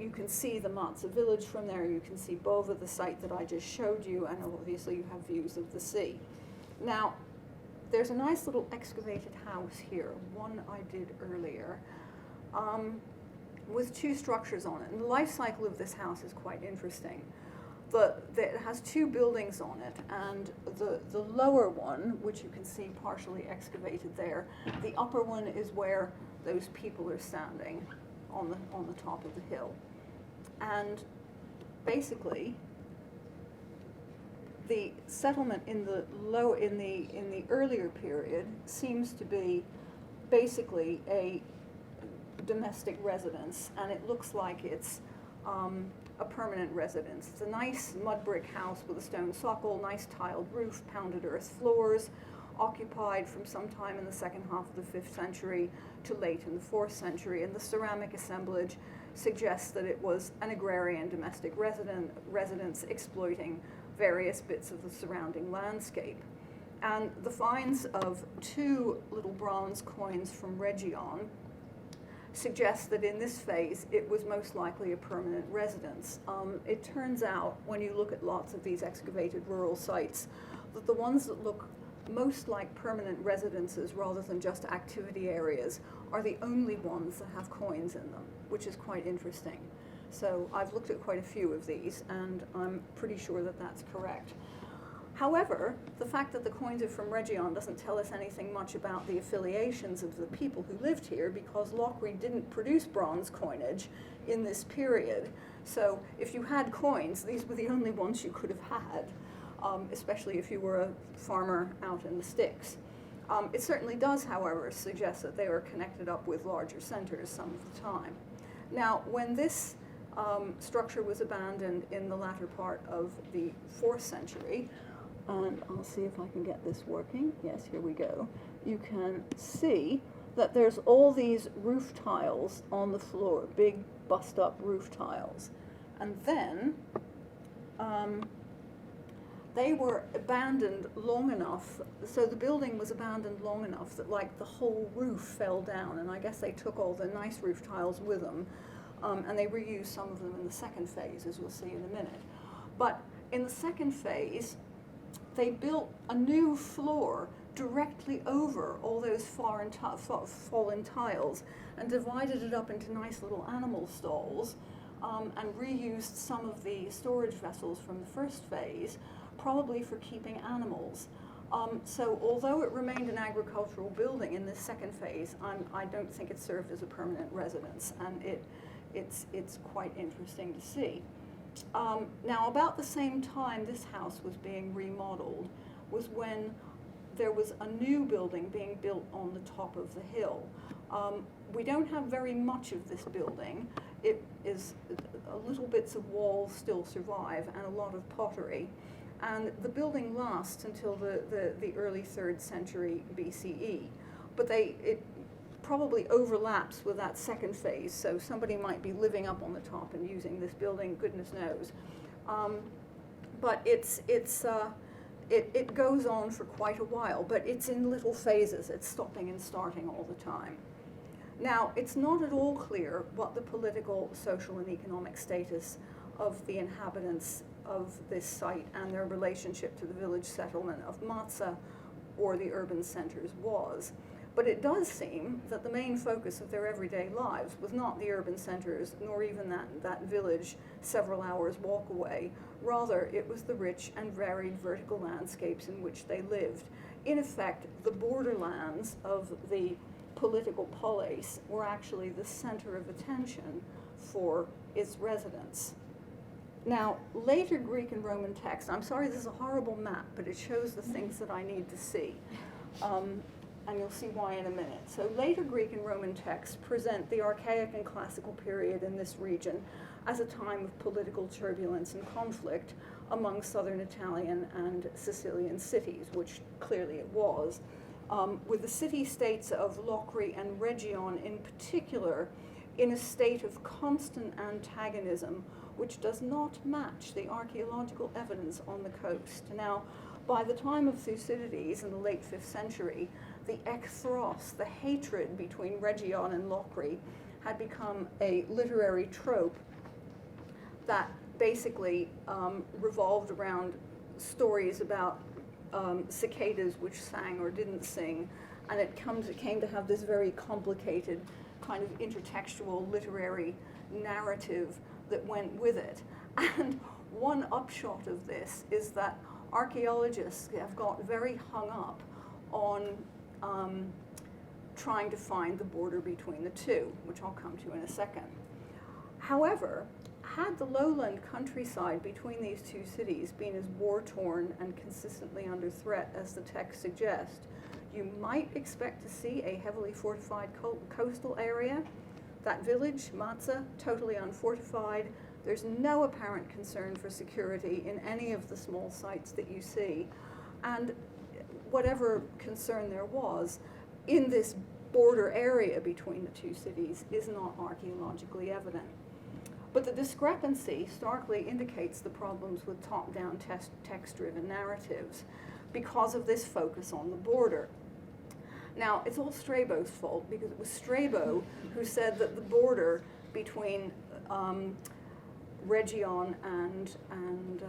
You can see the Matza village from there, you can see Bova, the site that I just showed you, and obviously you have views of the sea. Now, there's a nice little excavated house here, one I did earlier, with 2 structures on it. And the life cycle of this house is quite interesting. It has 2 buildings on it, and the lower one, which you can see partially excavated there, the upper one is where those people are standing on the top of the hill. And basically, the settlement in the earlier period seems to be basically a domestic residence, and it looks like it's a permanent residence. It's a nice mud brick house with a stone socle, nice tiled roof, pounded earth floors, occupied from some time in the second half of the 5th century to late in the 4th century, and the ceramic assemblage suggests that it was an agrarian domestic residence exploiting various bits of the surrounding landscape. And the finds of 2 little bronze coins from Region suggest that in this phase it was most likely a permanent residence. It turns out, when you look at lots of these excavated rural sites, that the ones that look most like permanent residences rather than just activity areas are the only ones that have coins in them, which is quite interesting. So I've looked at quite a few of these, and I'm pretty sure that that's correct. However, the fact that the coins are from Region doesn't tell us anything much about the affiliations of the people who lived here, because Lochry didn't produce bronze coinage in this period. So if you had coins, these were the only ones you could have had, especially if you were a farmer out in the sticks. It certainly does, however, suggest that they were connected up with larger centers some of the time. Now, when this structure was abandoned in the latter part of the 4th century, and I'll see if I can get this working. Yes, here we go. You can see that there's all these roof tiles on the floor, big bust-up roof tiles. And then they were abandoned long enough, so the building was abandoned long enough that like the whole roof fell down, and I guess they took all the nice roof tiles with them, and they reused some of them in the second phase, as we'll see in a minute. But in the second phase, they built a new floor directly over all those fallen tiles and divided it up into nice little animal stalls, and reused some of the storage vessels from the first phase, probably for keeping animals. So although it remained an agricultural building in this second phase, I don't think it served as a permanent residence, and it's quite interesting to see. Now, about the same time this house was being remodeled was when there was a new building being built on the top of the hill. We don't have very much of this building. It is little bits of walls still survive and a lot of pottery. And the building lasts until the early 3rd century BCE. But it probably overlaps with that second phase, so somebody might be living up on the top and using this building, goodness knows. But it goes on for quite a while, but it's in little phases. It's stopping and starting all the time. Now, it's not at all clear what the political, social, and economic status of the inhabitants of this site and their relationship to the village settlement of Matza or the urban centers was. But it does seem that the main focus of their everyday lives was not the urban centers, nor even that village several hours walk away. Rather, it was the rich and varied vertical landscapes in which they lived. In effect, the borderlands of the political polis were actually the center of attention for its residents. Now, later Greek and Roman texts, I'm sorry this is a horrible map, but it shows the things that I need to see. And you'll see why in a minute. So later Greek and Roman texts present the Archaic and Classical period in this region as a time of political turbulence and conflict among southern Italian and Sicilian cities, which clearly it was, with the city-states of Lochry and Region in particular in a state of constant antagonism, which does not match the archaeological evidence on the coast. Now, by the time of Thucydides in the late 5th century, the ekthros, the hatred between Region and Lochry, had become a literary trope that basically revolved around stories about cicadas which sang or didn't sing, and it came to have this very complicated kind of intertextual literary narrative that went with it. And one upshot of this is that archaeologists have got very hung up on trying to find the border between the two, which I'll come to in a second. However, had the lowland countryside between these two cities been as war-torn and consistently under threat as the text suggests, you might expect to see a heavily fortified coastal area. That village, Matza, totally unfortified, There's no apparent concern for security in any of the small sites that you see. And whatever concern there was in this border area between the two cities is not archaeologically evident. But the discrepancy starkly indicates the problems with top-down text-driven narratives because of this focus on the border. Now, it's all Strabo's fault, because it was Strabo who said that the border between Region and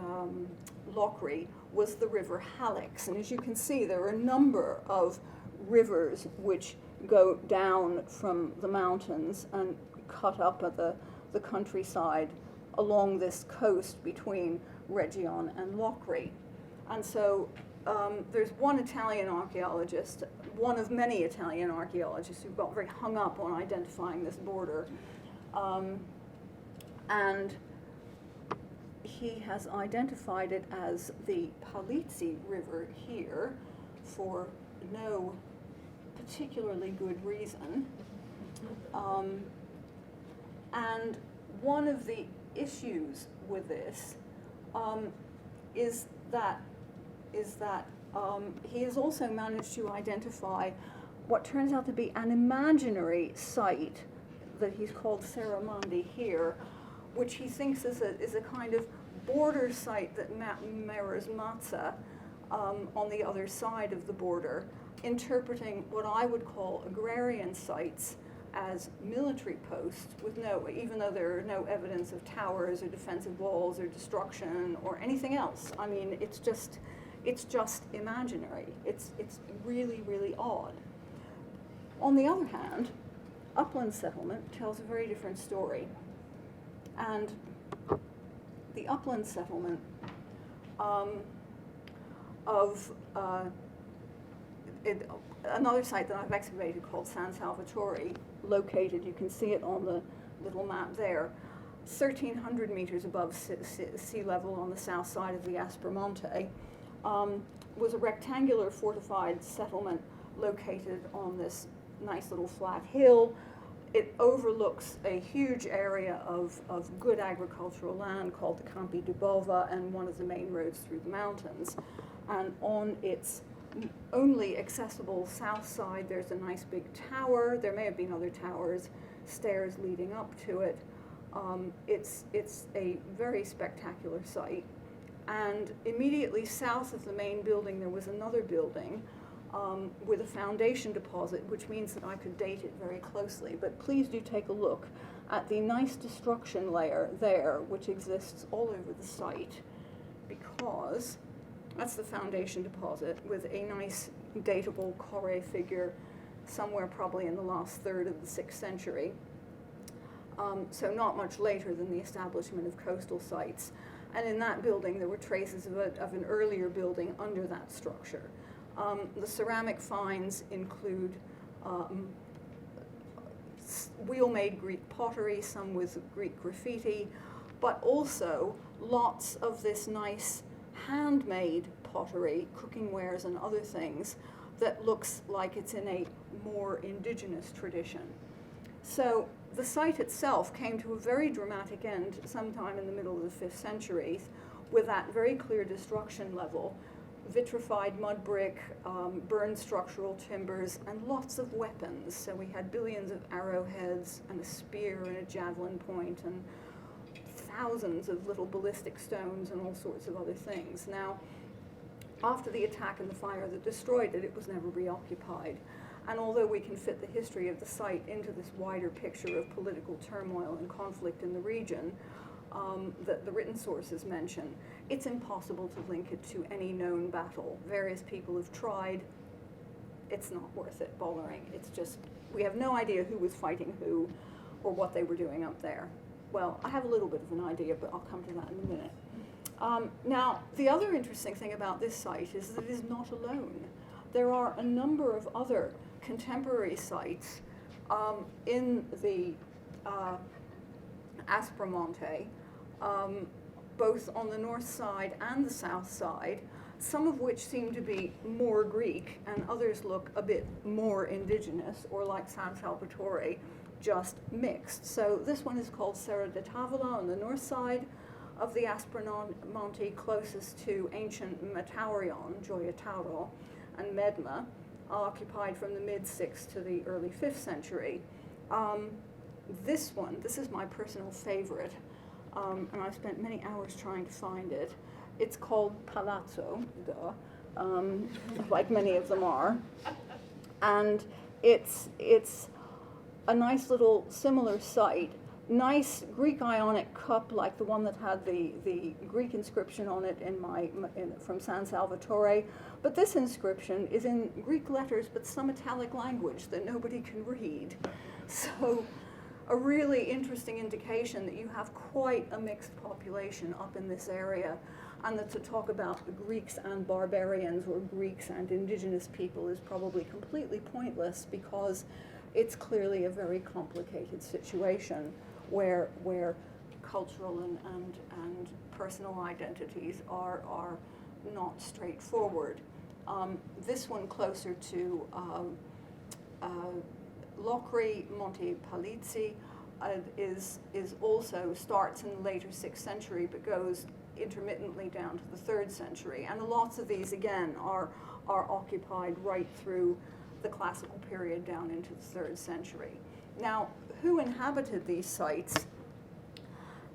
Lochry was the river Hallex. And as you can see, there are a number of rivers which go down from the mountains and cut up at the countryside along this coast between Region and Lochry. And so there's one Italian archaeologist, one of many Italian archaeologists who got very hung up on identifying this border. And he has identified it as the Palizzi River here for no particularly good reason. And one of the issues with this is that he has also managed to identify what turns out to be an imaginary site that he's called Serramonte here, which he thinks is a kind of border site that mirrors Mazza on the other side of the border, interpreting what I would call agrarian sites as military posts with even though there are no evidence of towers or defensive walls or destruction or anything else. I mean, it's just imaginary. It's really, really odd. On the other hand, upland settlement tells a very different story. And the upland settlement another site that I've excavated called San Salvatore, located, you can see it on the little map there, 1,300 meters above sea level on the south side of the Aspromonte, was a rectangular fortified settlement located on this nice little flat hill. It overlooks a huge area of good agricultural land called the Campi di Bova and one of the main roads through the mountains. And on its only accessible south side, there's a nice big tower. There may have been other towers, stairs leading up to it. It's a very spectacular site. And immediately south of the main building, there was another building with a foundation deposit, which means that I could date it very closely. But please do take a look at the nice destruction layer there, which exists all over the site, because that's the foundation deposit with a nice datable Corre figure somewhere probably in the last third of the 6th century. So not much later than the establishment of coastal sites. And in that building, there were traces of an earlier building under that structure. The ceramic finds include wheel-made Greek pottery, some with Greek graffiti, but also lots of this nice handmade pottery, cooking wares and other things that looks like it's in a more indigenous tradition. So the site itself came to a very dramatic end sometime in the middle of the 5th century with that very clear destruction level, vitrified mud brick, burned structural timbers, and lots of weapons. So we had billions of arrowheads and a spear and a javelin point and thousands of little ballistic stones and all sorts of other things. Now, after the attack and the fire that destroyed it, it was never reoccupied. And although we can fit the history of the site into this wider picture of political turmoil and conflict in the region that the written sources mention, it's impossible to link it to any known battle. Various people have tried. It's not worth it bothering. It's just, we have no idea who was fighting who or what they were doing up there. Well, I have a little bit of an idea, but I'll come to that in a minute. Now, the other interesting thing about this site is that it is not alone. There are a number of other contemporary sites in the Aspromonte, both on the north side and the south side, some of which seem to be more Greek and others look a bit more indigenous, or like San Salvatore, just mixed. So this one is called Serra de Tavola on the north side of the Aspromonte, closest to ancient Mataurion, Gioia Tauro, and Medma, occupied from the mid-6th to the early 5th century. This one, this is my personal favorite, and I've spent many hours trying to find it. It's called Palazzo, like many of them are, and it's a nice little similar site. Nice Greek Ionic cup like the one that had the Greek inscription on it from San Salvatore, but this inscription is in Greek letters but some Italic language that nobody can read. So a really interesting indication that you have quite a mixed population up in this area, and that to talk about the Greeks and barbarians or Greeks and indigenous people is probably completely pointless, because it's clearly a very complicated situation where cultural and personal identities are not straightforward. This one closer to Locri, Monte Palizzi, is also starts in the later 6th century but goes intermittently down to the 3rd century. And lots of these, again, are occupied right through the classical period down into the 3rd century. Now, who inhabited these sites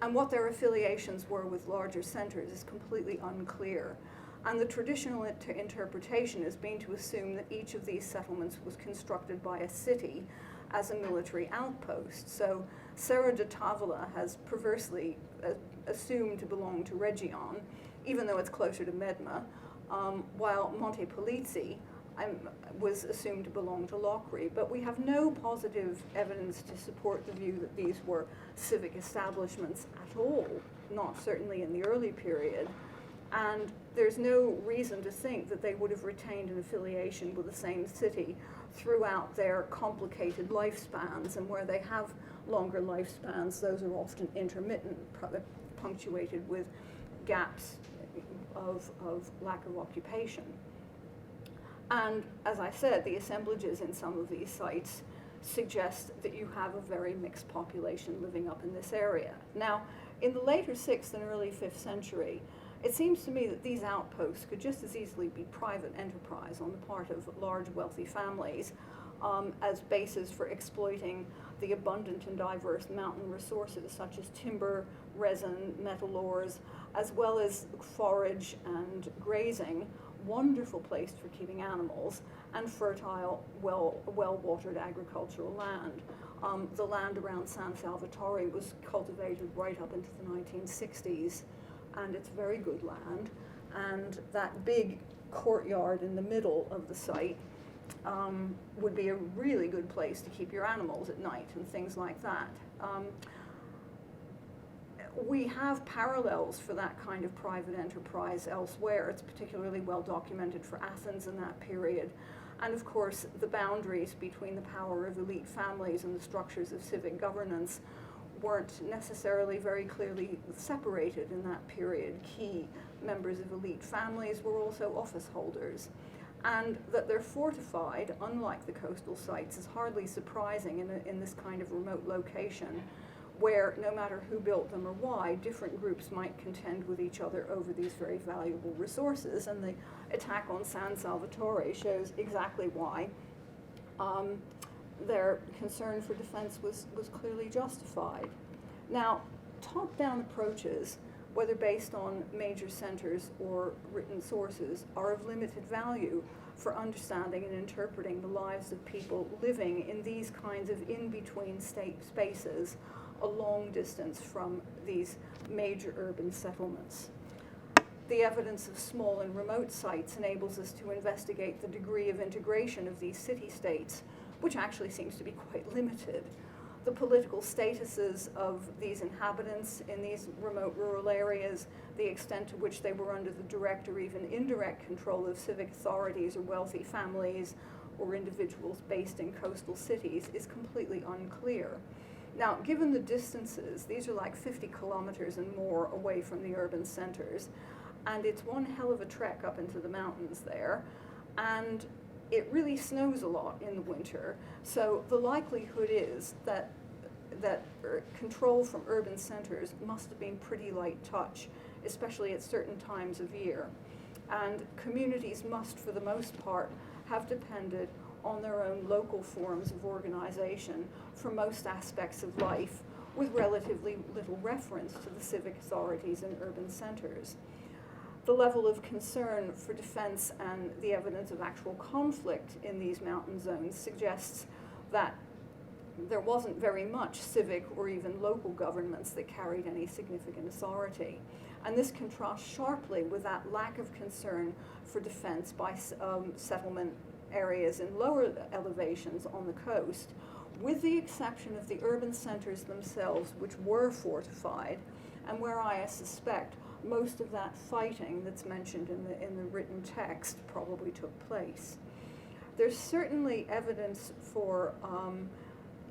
and what their affiliations were with larger centers is completely unclear. And the traditional interpretation has been to assume that each of these settlements was constructed by a city as a military outpost. So Serra de Tavola has perversely assumed to belong to Region, even though it's closer to Medma, while Monte Palizzi was assumed to belong to Locri. But we have no positive evidence to support the view that these were civic establishments at all, not certainly in the early period. And there's no reason to think that they would have retained an affiliation with the same city throughout their complicated lifespans. And where they have longer lifespans, those are often intermittent, punctuated with gaps of lack of occupation. And as I said, the assemblages in some of these sites suggest that you have a very mixed population living up in this area. Now, in the later 6th and early 5th century, it seems to me that these outposts could just as easily be private enterprise on the part of large wealthy families as bases for exploiting the abundant and diverse mountain resources such as timber, resin, metal ores, as well as forage and grazing. Wonderful place for keeping animals, and fertile, well-watered agricultural land. The land around San Salvatore was cultivated right up into the 1960s, and it's very good land. And that big courtyard in the middle of the site would be a really good place to keep your animals at night and things like that. We have parallels for that kind of private enterprise elsewhere. It's particularly well documented for Athens in that period. And of course, the boundaries between the power of elite families and the structures of civic governance weren't necessarily very clearly separated in that period. Key members of elite families were also office holders. And that they're fortified, unlike the coastal sites, is hardly surprising in this kind of remote location, where no matter who built them or why, different groups might contend with each other over these very valuable resources. And the attack on San Salvatore shows exactly why their concern for defense was clearly justified. Now, top-down approaches, whether based on major centers or written sources, are of limited value for understanding and interpreting the lives of people living in these kinds of in-between state spaces, a long distance from these major urban settlements. The evidence of small and remote sites enables us to investigate the degree of integration of these city-states, which actually seems to be quite limited. The political statuses of these inhabitants in these remote rural areas, the extent to which they were under the direct or even indirect control of civic authorities or wealthy families or individuals based in coastal cities, is completely unclear. Now, given the distances, these are like 50 kilometers and more away from the urban centers, and it's one hell of a trek up into the mountains there, and it really snows a lot in the winter, so the likelihood is that that control from urban centers must have been pretty light touch, especially at certain times of year. And communities must, for the most part, have depended on their own local forms of organization for most aspects of life, with relatively little reference to the civic authorities in urban centers. The level of concern for defense and the evidence of actual conflict in these mountain zones suggests that there wasn't very much civic or even local governments that carried any significant authority. And this contrasts sharply with that lack of concern for defense by settlement areas in lower elevations on the coast, with the exception of the urban centers themselves, which were fortified, and where I suspect most of that fighting that's mentioned in the written text probably took place. There's certainly evidence for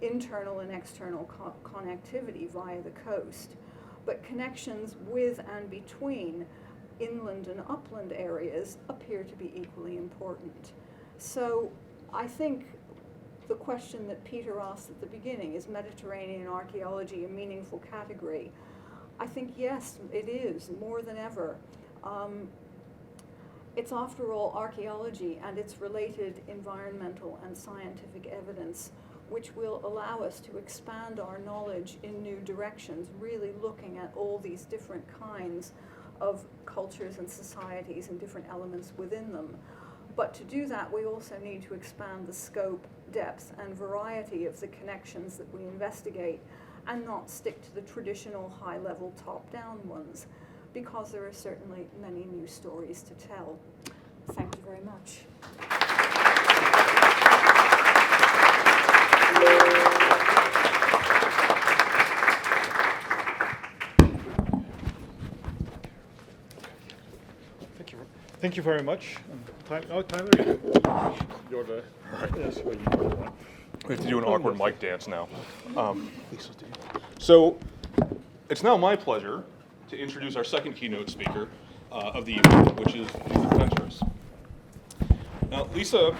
internal and external connectivity via the coast, but connections with and between inland and upland areas appear to be equally important. So I think the question that Peter asked at the beginning, is Mediterranean archaeology a meaningful category? I think yes, it is, more than ever. It's after all archaeology and its related environmental and scientific evidence which will allow us to expand our knowledge in new directions, really looking at all these different kinds of cultures and societies and different elements within them. But to do that, we also need to expand the scope, depth, and variety of the connections that we investigate, and not stick to the traditional high-level top-down ones, because there are certainly many new stories to tell. Thank you very much. Thank you very much. Tyler, you're the... Yes, well, you know that. We have to do an awkward mic dance now. So it's now my pleasure to introduce our second keynote speaker of the evening, which is Lisa Fentress. Now, Lisa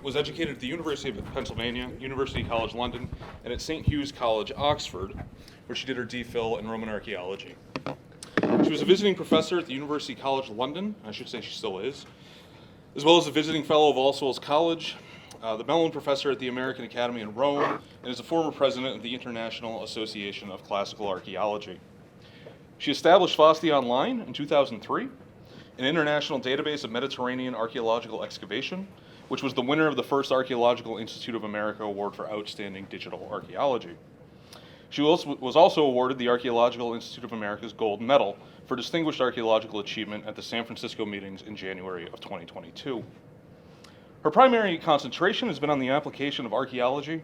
was educated at the University of Pennsylvania, University College London, and at St. Hugh's College, Oxford, where she did her DPhil in Roman archaeology. She was a visiting professor at the University College London, I should say she still is, as well as a visiting fellow of All Souls College, the Mellon Professor at the American Academy in Rome, and is a former president of the International Association of Classical Archaeology. She established FOSTI Online in 2003, an international database of Mediterranean archaeological excavation, which was the winner of the first Archaeological Institute of America Award for Outstanding Digital Archaeology. She was also awarded the Archaeological Institute of America's Gold Medal for Distinguished Archaeological Achievement at the San Francisco meetings in January of 2022. Her primary concentration has been on the application of archaeology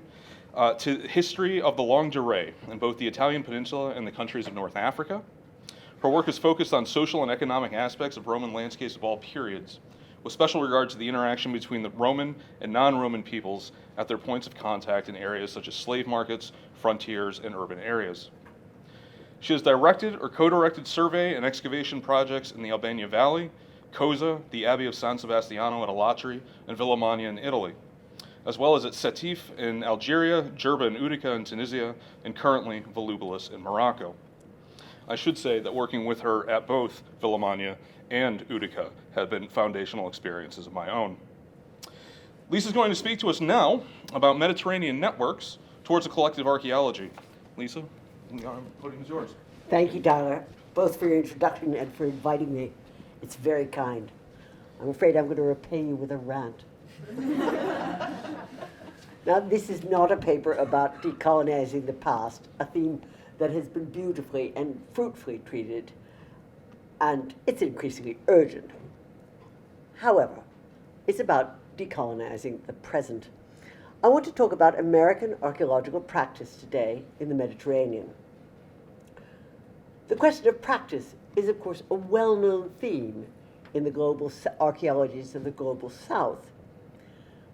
to the history of the longue durée in both the Italian peninsula and the countries of North Africa. Her work is focused on social and economic aspects of Roman landscapes of all periods, with special regard to the interaction between the Roman and non-Roman peoples at their points of contact in areas such as slave markets, frontiers, and urban areas. She has directed or co-directed survey and excavation projects in the Albania Valley, Cosa, the Abbey of San Sebastiano at Alatri, and Villa Magna in Italy, as well as at Setif in Algeria, Jerba and Utica in Tunisia, and currently Volubilis in Morocco. I should say that working with her at both Villa Magna and Utica have been foundational experiences of my own. Lisa's going to speak to us now about Mediterranean networks towards a collective archaeology. Lisa, the podium is yours. Thank you, Tyler, both for your introduction and for inviting me. It's very kind. I'm afraid I'm going to repay you with a rant. Now, this is not a paper about decolonizing the past, a theme that has been beautifully and fruitfully treated, and it's increasingly urgent. However, it's about decolonizing the present. I want to talk about American archaeological practice today in the Mediterranean. The question of practice is, of course, a well-known theme in the global archaeologies of the Global South,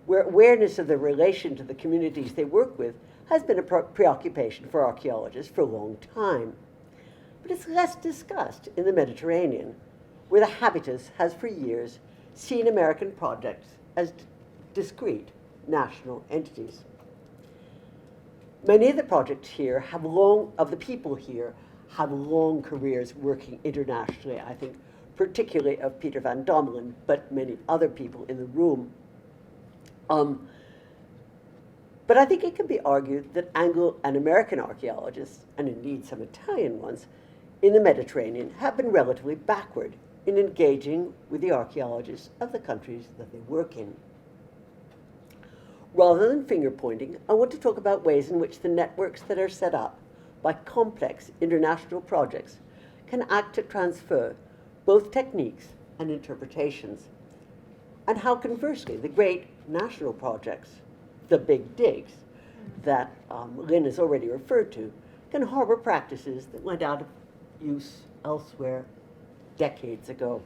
where awareness of the relation to the communities they work with has been a preoccupation for archaeologists for a long time. But it's less discussed in the Mediterranean, where the habitus has for years seen American projects as discrete national entities. Many of the projects here of the people here have long careers working internationally, I think, particularly of Peter van Dommelen, but many other people in the room. But I think it can be argued that Anglo and American archaeologists, and indeed some Italian ones, in the Mediterranean have been relatively backward in engaging with the archaeologists of the countries that they work in. Rather than finger pointing, I want to talk about ways in which the networks that are set up by complex international projects can act to transfer both techniques and interpretations, and how conversely the great national projects, the big digs, that Lin has already referred to, can harbor practices that went out of use elsewhere decades ago.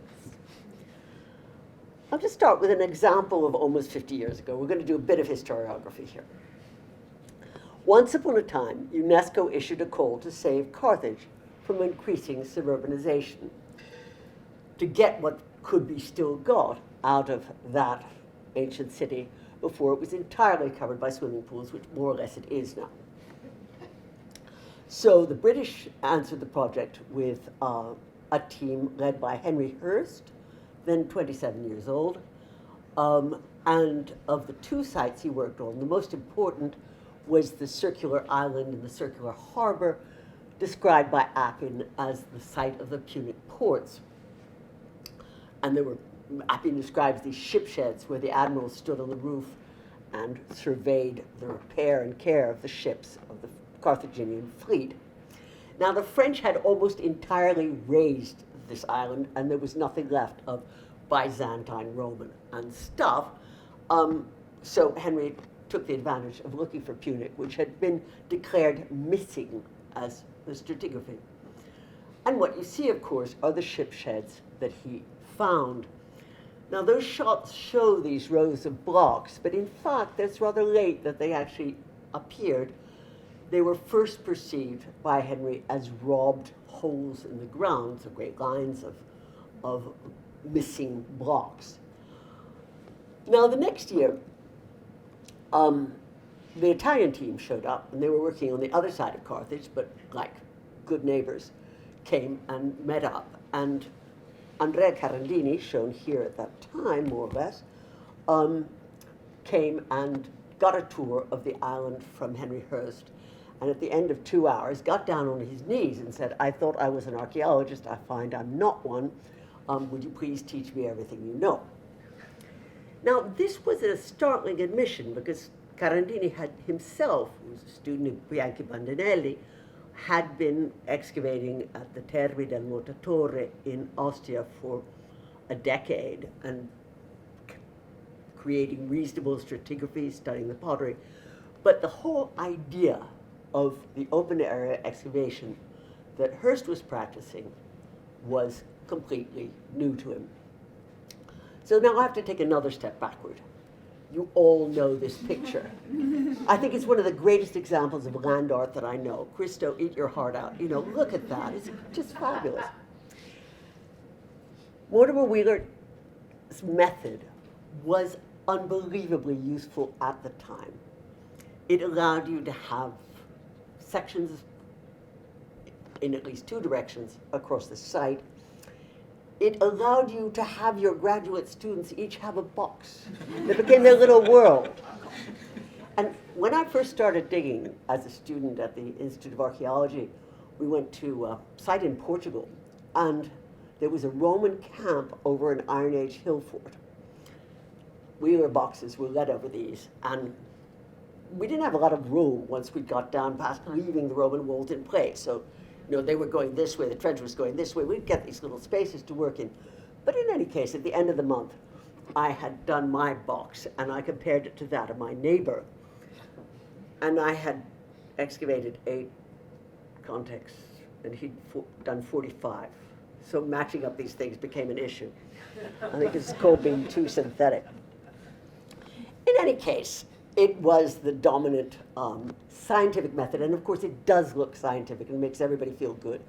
I'll just start with an example of almost 50 years ago. We're going to do a bit of historiography here. Once upon a time, UNESCO issued a call to save Carthage from increasing suburbanization, to get what could be still got out of that ancient city before it was entirely covered by swimming pools, which more or less it is now. So the British answered the project with a team led by Henry Hurst, then 27 years old. And of the two sites he worked on, the most important was the circular island and the circular harbor, described by Appin as the site of the Punic ports. And Appin describes these ship sheds where the admirals stood on the roof and surveyed the repair and care of the ships of the Carthaginian fleet. Now, the French had almost entirely razed this island, and there was nothing left of Byzantine, Roman, and stuff. So Henry took the advantage of looking for Punic, which had been declared missing as the stratigraphy. And what you see, of course, are the ship sheds that he found. Now, those shots show these rows of blocks, but in fact, it's rather late that they actually appeared. They were first perceived by Henry as robbed holes in the ground, so great lines of missing blocks. Now, the next year, the Italian team showed up, and they were working on the other side of Carthage, but like good neighbors, came and met up. And Andrea Carandini, shown here at that time, more or less, came and got a tour of the island from Henry Hurst. And at the end of 2 hours, got down on his knees and said, "I thought I was an archaeologist. I find I'm not one. Would you please teach me everything you know?" Now, this was a startling admission because Carandini had himself, who was a student of Bianchi Bandinelli, had been excavating at the Termi del Nuotatore in Ostia for a decade and creating reasonable stratigraphy, studying the pottery. But the whole idea of the open area excavation that Hurst was practicing was completely new to him. So now I have to take another step backward. You all know this picture. I think it's one of the greatest examples of land art that I know. Christo, eat your heart out. You know, look at that. It's just fabulous. Mortimer Wheeler's method was unbelievably useful at the time. It allowed you to have sections in at least two directions across the site. It allowed you to have your graduate students each have a box. It became their little world. And when I first started digging as a student at the Institute of Archaeology, we went to a site in Portugal, and there was a Roman camp over an Iron Age hill fort. Wheeler boxes were led over these, and we didn't have a lot of room once we got down past leaving the Roman walls in place. So, you know, they were going this way, the trench was going this way. We'd get these little spaces to work in. But in any case, at the end of the month, I had done my box, and I compared it to that of my neighbor. And I had excavated 8 contexts, and he'd done 45. So matching up these things became an issue. I think it's called being too synthetic. In any case, it was the dominant scientific method, and of course it does look scientific and makes everybody feel good.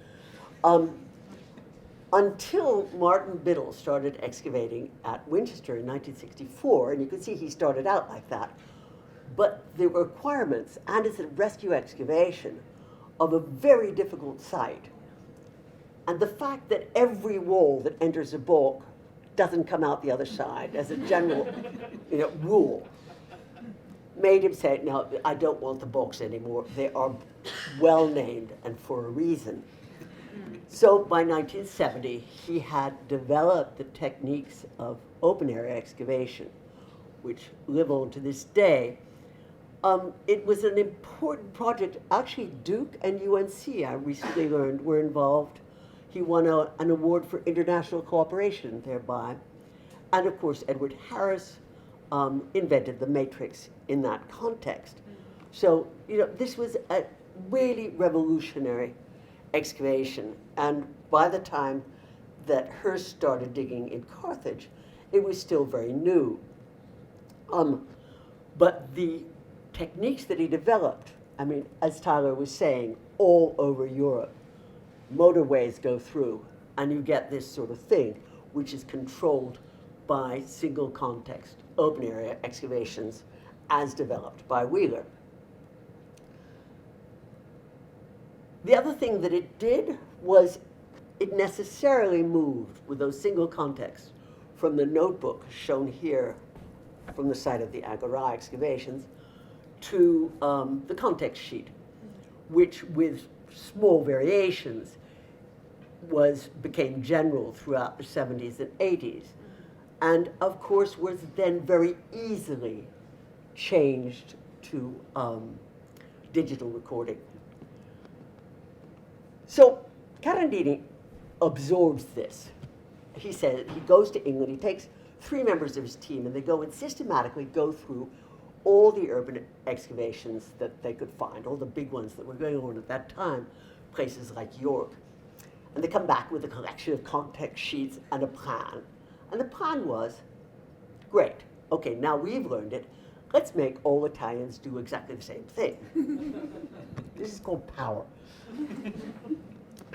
Until Martin Biddle started excavating at Winchester in 1964, and you can see he started out like that. but the requirements, and it's a rescue excavation of a very difficult site. And the fact that every wall that enters a bulk doesn't come out the other side as a general rule made him say, no, I don't want the bulks anymore. They are well named and for a reason. So by 1970, he had developed the techniques of open area excavation, which live on to this day. It was an important project. Actually, Duke and UNC, I recently learned, were involved. He won an award for international cooperation thereby. And of course, Edward Harris invented the matrix in that context. So, this was a really revolutionary excavation. And by the time that Hearst started digging in Carthage, it was still very new. But the techniques that he developed, I mean, as Tyler was saying, all over Europe, motorways go through, and you get this sort of thing, which is controlled by single context, open area excavations, as developed by Wheeler. The other thing that it did was it necessarily moved with those single contexts from the notebook shown here from the site of the Agora excavations to the context sheet, which with small variations became general throughout the 70s and 80s, and of course was then very easily changed to digital recording. So Carandini absorbs this. He said he goes to England, he takes 3 members of his team, and they go and systematically go through all the urban excavations that they could find, all the big ones that were going on at that time, places like York. And they come back with a collection of context sheets and a plan. And the plan was, great, okay, now we've learned it, let's make all Italians do exactly the same thing. This is called power.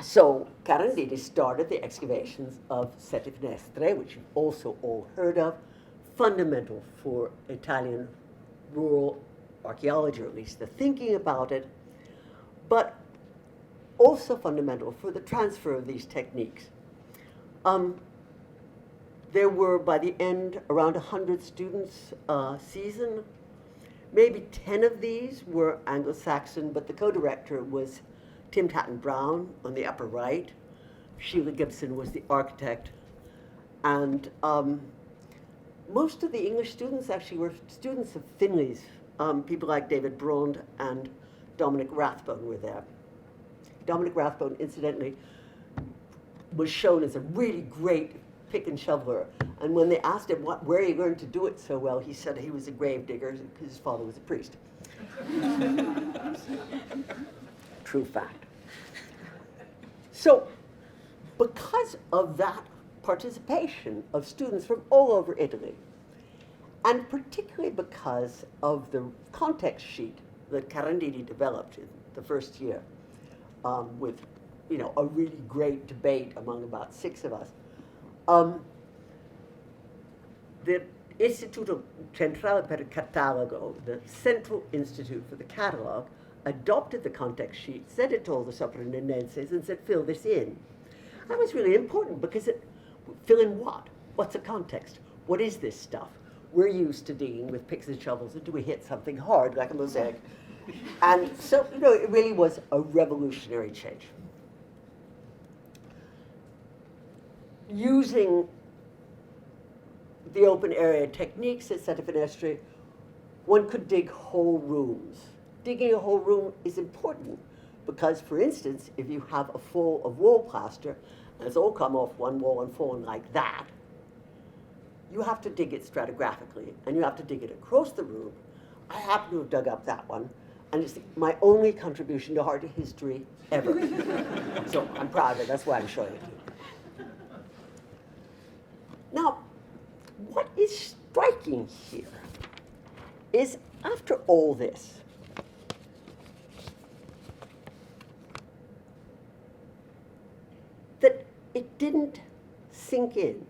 So Carandini started the excavations of Sette Finestre, which you've also all heard of, fundamental for Italian rural archaeology, or at least the thinking about it, but also fundamental for the transfer of these techniques. There were, by the end, around 100 students a season. Maybe 10 of these were Anglo-Saxon, but the co-director was Tim Tatton Brown on the upper right. Sheila Gibson was the architect. And most of the English students actually were students of Finley's. People like David Brond and Dominic Rathbone were there. Dominic Rathbone, incidentally, was shown as a really great pick and shoveler. And when they asked him where he learned to do it so well, he said he was a grave digger because his father was a priest. True fact. So, because of that participation of students from all over Italy, and particularly because of the context sheet that Carandini developed in the first year, with a really great debate among about 6 of us, the Istituto Centrale per il Catalogo, the Central Institute for the Catalog, adopted the context sheet, sent it to all the soprintendenses, and said, fill this in. That was really important because fill in what? What's a context? What is this stuff? We're used to digging with picks and shovels until we hit something hard like a mosaic. And so, it really was a revolutionary change. Using the open area techniques at Sette Finestre, one could dig whole rooms. Digging a whole room is important because, for instance, if you have a fall of wall plaster and it's all come off one wall and fallen like that, you have to dig it stratigraphically and you have to dig it across the room. I happen to have dug up that one, and it's my only contribution to art history ever. So I'm proud of it, that's why I'm showing it to you. Now, what is striking here is, after all this, that it didn't sink in.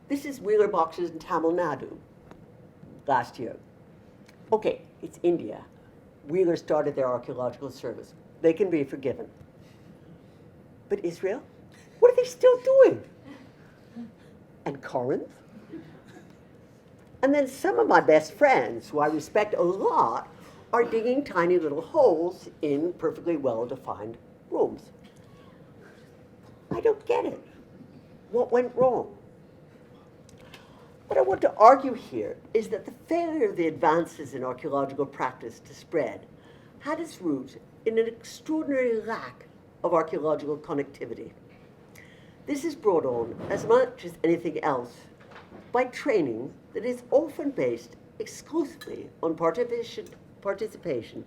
This is Wheeler boxes in Tamil Nadu last year. Okay, it's India. Wheeler started their archaeological service. They can be forgiven. But Israel? What are they still doing? And Corinth? And then some of my best friends, who I respect a lot, are digging tiny little holes in perfectly well-defined rooms. I don't get it. What went wrong? What I want to argue here is that the failure of the advances in archaeological practice to spread had its roots in an extraordinary lack of archaeological connectivity. This is brought on, as much as anything else, by training that is often based exclusively on participation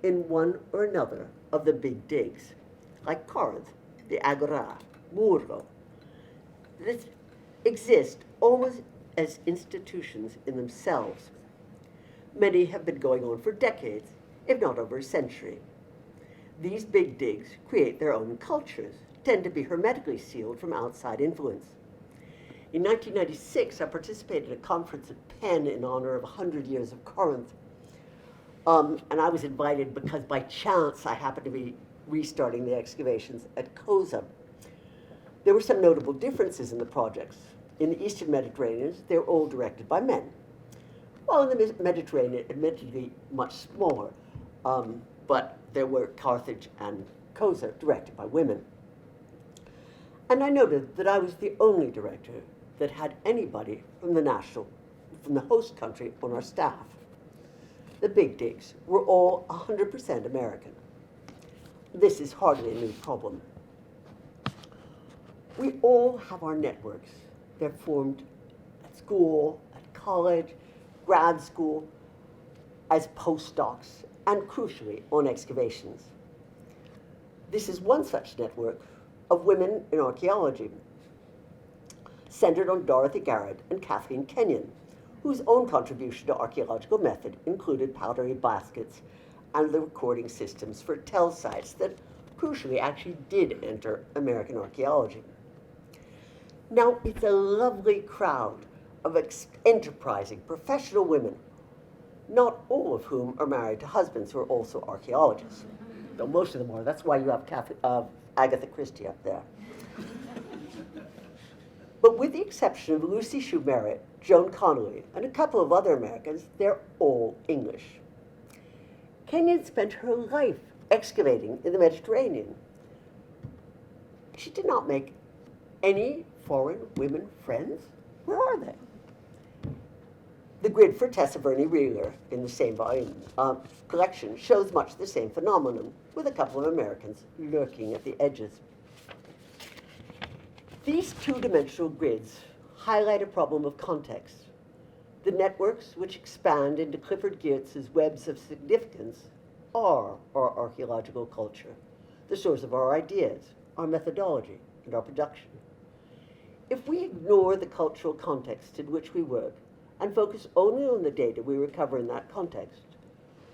in one or another of the big digs, like Corinth, the Agora, Muro, that exist almost as institutions in themselves. Many have been going on for decades, if not over a century. These big digs create their own cultures, tend to be hermetically sealed from outside influence. In 1996, I participated in a conference at Penn in honor of 100 years of Corinth. And I was invited because by chance I happened to be restarting the excavations at Koza. There were some notable differences in the projects. In the Eastern Mediterranean, they're all directed by men. While in the Mediterranean, admittedly much smaller, but there were Carthage and Koza directed by women. And I noted that I was the only director that had anybody from the host country on our staff. The big digs were all 100% American. This is hardly a new problem. We all have our networks. They're formed at school, at college, grad school, as postdocs, and crucially, on excavations. This is one such network of women in archaeology, centered on Dorothy Garrett and Kathleen Kenyon, whose own contribution to archaeological method included powdery baskets and the recording systems for tell sites that crucially actually did enter American archaeology. Now, it's a lovely crowd of enterprising professional women, not all of whom are married to husbands who are also archaeologists. Though most of them are. That's why you have Agatha Christie up there. But with the exception of Lucy Shue Merritt, Joan Connolly, and a couple of other Americans, they're all English. Kenyon spent her life excavating in the Mediterranean. She did not make any foreign women friends. Where are they? The grid for Tessa Verney-Wheeler in the same volume collection shows much the same phenomenon, with a couple of Americans lurking at the edges. These two-dimensional grids highlight a problem of context. The networks which expand into Clifford Geertz's webs of significance are our archaeological culture, the source of our ideas, our methodology, and our production. If we ignore the cultural context in which we work and focus only on the data we recover in that context,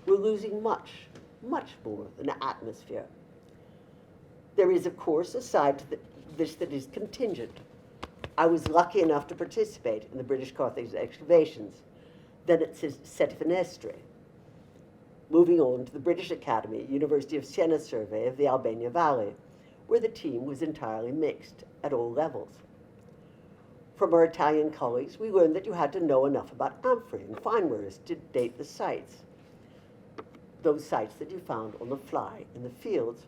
we're losing much, much more than atmosphere. There is, of course, a side to this that is contingent. I was lucky enough to participate in the British Carthage excavations, then at Settifinestre. Moving on to the British Academy, University of Siena survey of the Albania Valley, where the team was entirely mixed at all levels. From our Italian colleagues, we learned that you had to know enough about amphorae and fine mirrors to date the sites, those sites that you found on the fly in the fields.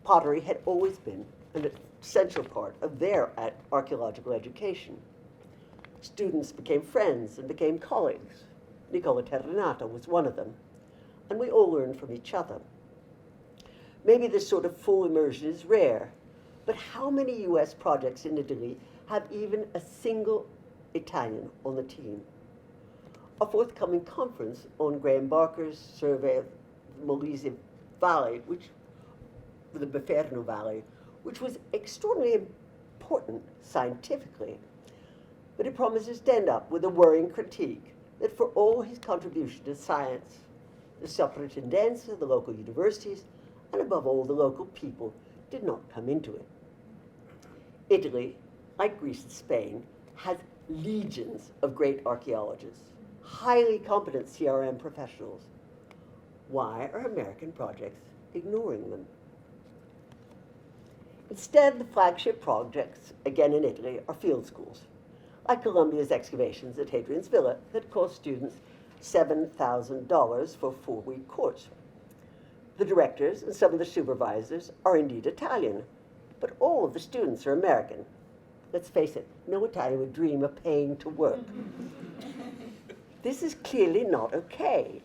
Pottery had always been an essential part of their archaeological education. Students became friends and became colleagues. Nicola Terrinata was one of them, and we all learned from each other. Maybe this sort of full immersion is rare, but how many US projects in Italy have even a single Italian on the team? A forthcoming conference on Graham Barker's survey of the Molise Valley, the Beferno Valley, which was extraordinarily important scientifically, but it promises to end up with a worrying critique that for all his contribution to science, the Soprintendenza, the local universities, and above all, the local people did not come into it. Italy, like Greece and Spain, has legions of great archaeologists, highly competent CRM professionals. Why are American projects ignoring them? Instead, the flagship projects, again in Italy, are field schools, like Columbia's excavations at Hadrian's Villa that cost students $7,000 for a 4-week course. The directors and some of the supervisors are indeed Italian, but all of the students are American. Let's face it, no Italian would dream of paying to work. This is clearly not okay.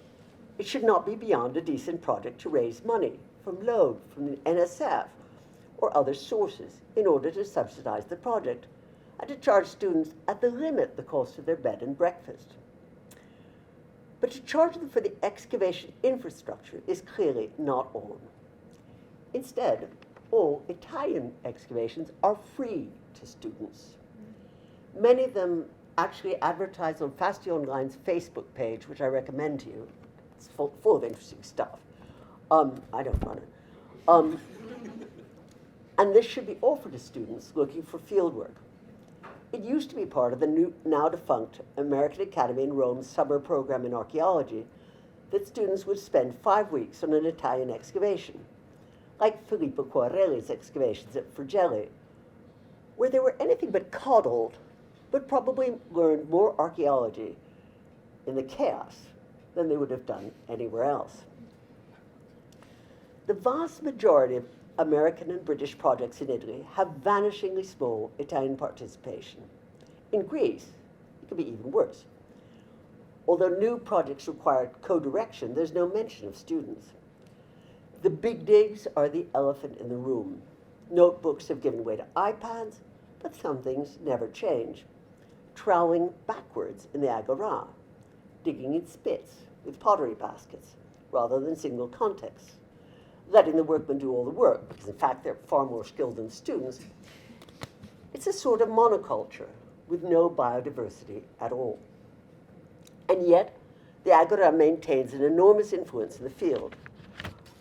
It should not be beyond a decent project to raise money from LODE, from the NSF, or other sources in order to subsidize the project and to charge students at the limit the cost of their bed and breakfast. But to charge them for the excavation infrastructure is clearly not on. Instead, all Italian excavations are free to students. Many of them actually advertise on Fasti Online's Facebook page, which I recommend to you. It's full of interesting stuff. I don't run it. And this should be offered to students looking for fieldwork. It used to be part of the now defunct American Academy in Rome's summer program in archaeology that students would spend 5 weeks on an Italian excavation, like Filippo Quarelli's excavations at Frugeli, where they were anything but coddled, but probably learned more archaeology in the chaos than they would have done anywhere else. The vast majority of American and British projects in Italy have vanishingly small Italian participation. In Greece, it could be even worse. Although new projects require co-direction, there's no mention of students. The big digs are the elephant in the room. Notebooks have given way to iPads, but some things never change. Troweling backwards in the agora, digging in spits with pottery baskets rather than single contexts, letting the workmen do all the work, because in fact they're far more skilled than students. It's a sort of monoculture with no biodiversity at all. And yet, the agora maintains an enormous influence in the field.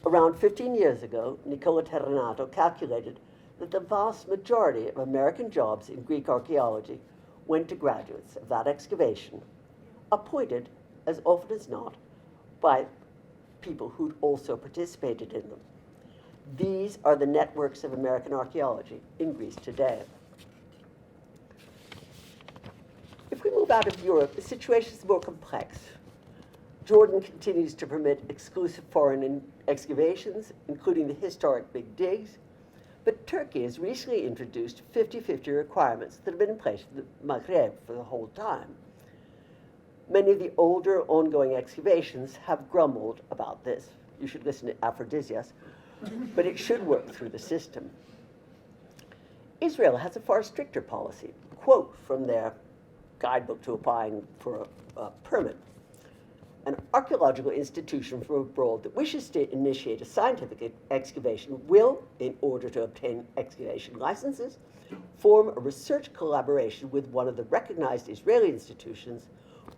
Around 15 years ago, Nicola Terranato calculated that the vast majority of American jobs in Greek archaeology went to graduates of that excavation, appointed, as often as not, by people who'd also participated in them. These are the networks of American archaeology in Greece today. If we move out of Europe, the situation is more complex. Jordan continues to permit exclusive foreign excavations, including the historic big digs, but Turkey has recently introduced 50-50 requirements that have been in place for the Maghreb for the whole time. Many of the older ongoing excavations have grumbled about this. You should listen to Aphrodisias, but it should work through the system. Israel has a far stricter policy. Quote from their guidebook to applying for a permit. An archaeological institution from abroad that wishes to initiate a scientific excavation will, in order to obtain excavation licenses, form a research collaboration with one of the recognized Israeli institutions,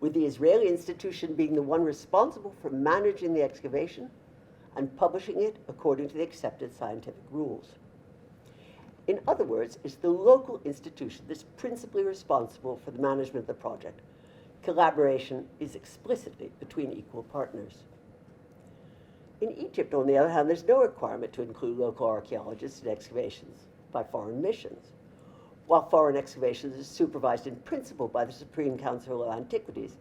with the Israeli institution being the one responsible for managing the excavation and publishing it according to the accepted scientific rules. In other words, it's the local institution that's principally responsible for the management of the project. Collaboration is explicitly between equal partners. In Egypt, on the other hand, there's no requirement to include local archaeologists in excavations by foreign missions. While foreign excavations is supervised in principle by the Supreme Council of Antiquities,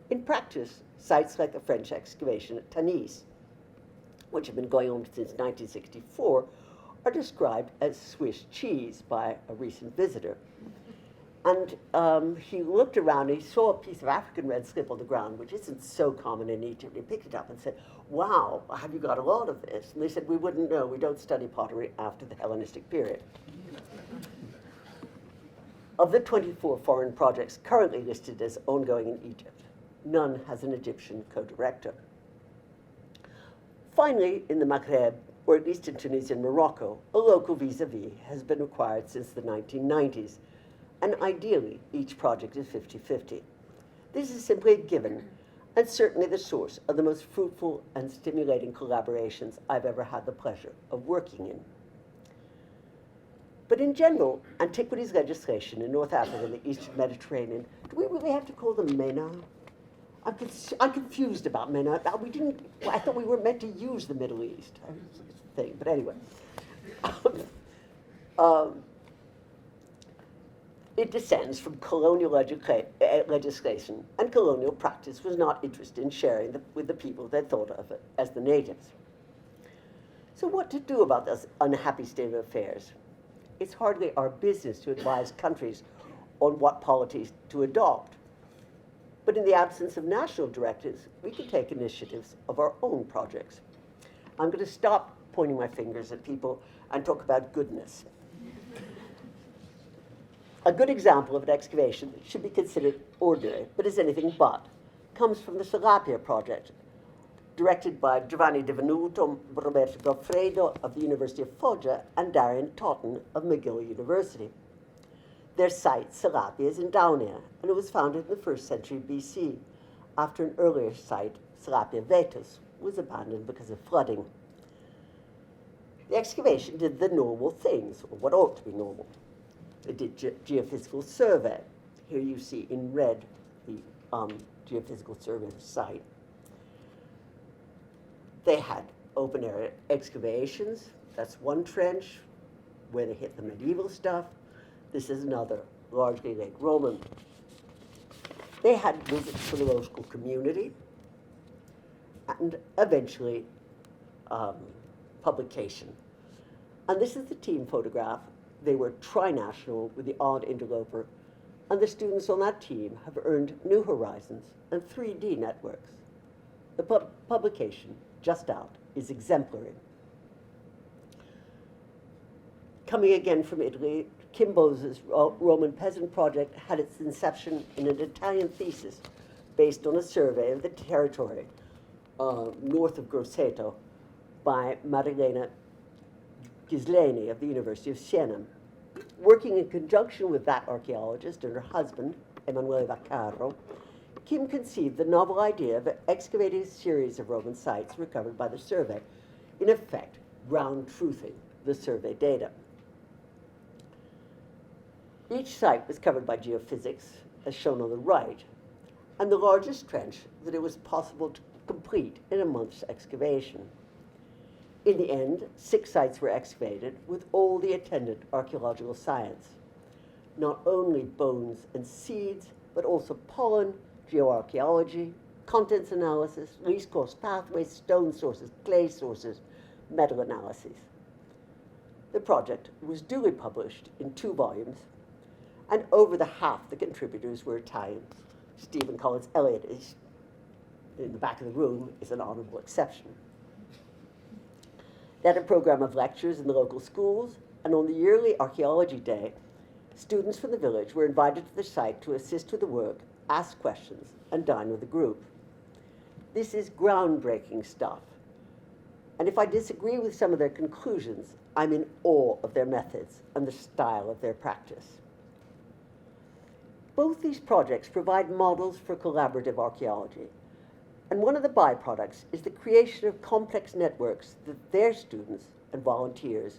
in practice, sites like the French excavation at Tanis, which have been going on since 1964, are described as Swiss cheese by a recent visitor. And he looked around and he saw a piece of African red slip on the ground, which isn't so common in Egypt. He picked it up and said, "Wow, have you got a lot of this?" And they said, "We wouldn't know. We don't study pottery after the Hellenistic period." Of the 24 foreign projects currently listed as ongoing in Egypt, none has an Egyptian co-director. Finally, in the Maghreb, or at least in Tunisia and Morocco, a local vis-a-vis has been required since the 1990s, and ideally, each project is 50-50. This is simply a given, and certainly the source of the most fruitful and stimulating collaborations I've ever had the pleasure of working in. But in general, antiquities legislation in North Africa and the Eastern Mediterranean, do we really have to call them MENA? I'm confused about MENA. I thought we were meant to use the Middle East thing, but anyway. It descends from colonial legislation, and colonial practice was not interested in sharing with the people they thought of it as the natives. So what to do about this unhappy state of affairs? It's hardly our business to advise countries on what policies to adopt. But in the absence of national directives, we can take initiatives of our own projects. I'm going to stop pointing my fingers at people and talk about goodness. A good example of an excavation that should be considered ordinary, but is anything but, comes from the Serapia project, directed by Giovanni Di Venuto, Roberto Goffredo of the University of Foggia, and Darian Totten of McGill University. Their site, Serapia, is in Daunia, and it was founded in the 1st century BC, after an earlier site, Serapia Vetus, was abandoned because of flooding. The excavation did the normal things, or what ought to be normal. It did geophysical survey. Here you see in red the geophysical survey site. They had open area excavations. That's one trench where they hit the medieval stuff. This is another, largely late Roman. They had visits for the local community and eventually publication. And this is the team photograph. They were trinational with the odd interloper, and the students on that team have earned New Horizons and 3D networks. The publication, just out, is exemplary. Coming again from Italy, Kimbo's Roman Peasant Project had its inception in an Italian thesis based on a survey of the territory north of Grosseto by Marilena Ghisleni of the University of Siena. Working in conjunction with that archaeologist and her husband, Emanuele Vaccaro, Kim conceived the novel idea of excavating a series of Roman sites recovered by the survey, in effect, ground truthing the survey data. Each site was covered by geophysics, as shown on the right, and the largest trench that it was possible to complete in a month's excavation. In the end, 6 sites were excavated with all the attendant archaeological science, not only bones and seeds, but also pollen, geoarchaeology, contents analysis, least cost pathways, stone sources, clay sources, metal analyses. The project was duly published in 2 volumes, and over the half the contributors were Italian. Stephen Collins Elliott is in the back of the room is an honorable exception. They had a program of lectures in the local schools, and on the yearly Archaeology Day, students from the village were invited to the site to assist with the work, ask questions, and dine with the group. This is groundbreaking stuff, and if I disagree with some of their conclusions, I'm in awe of their methods and the style of their practice. Both these projects provide models for collaborative archaeology, and one of the byproducts is the creation of complex networks that their students and volunteers,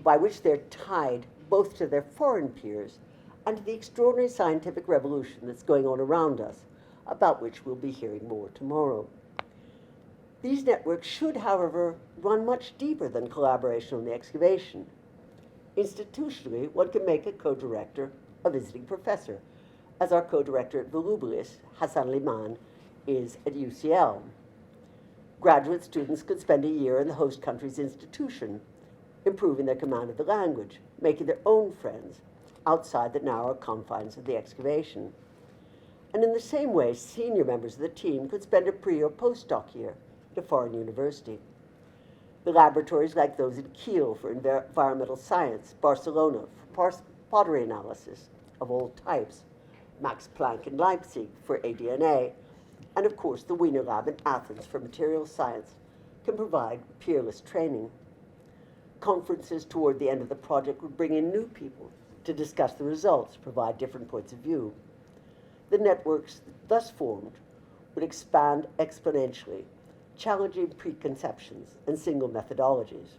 by which they're tied both to their foreign peers and to the extraordinary scientific revolution that's going on around us, about which we'll be hearing more tomorrow. These networks should, however, run much deeper than collaboration on the excavation. Institutionally, one can make a co-director a visiting professor, as our co-director at Volubilis, Hassan Liman, is at UCL. Graduate students could spend a year in the host country's institution, improving their command of the language, making their own friends outside the narrow confines of the excavation. And in the same way, senior members of the team could spend a pre- or postdoc year at a foreign university. The laboratories like those in Kiel for environmental science, Barcelona for pottery analysis of all types, Max Planck in Leipzig for ADNA, and of course the Wiener Lab in Athens for materials science can provide peerless training. Conferences toward the end of the project would bring in new people to discuss the results, provide different points of view. The networks thus formed would expand exponentially, challenging preconceptions and single methodologies.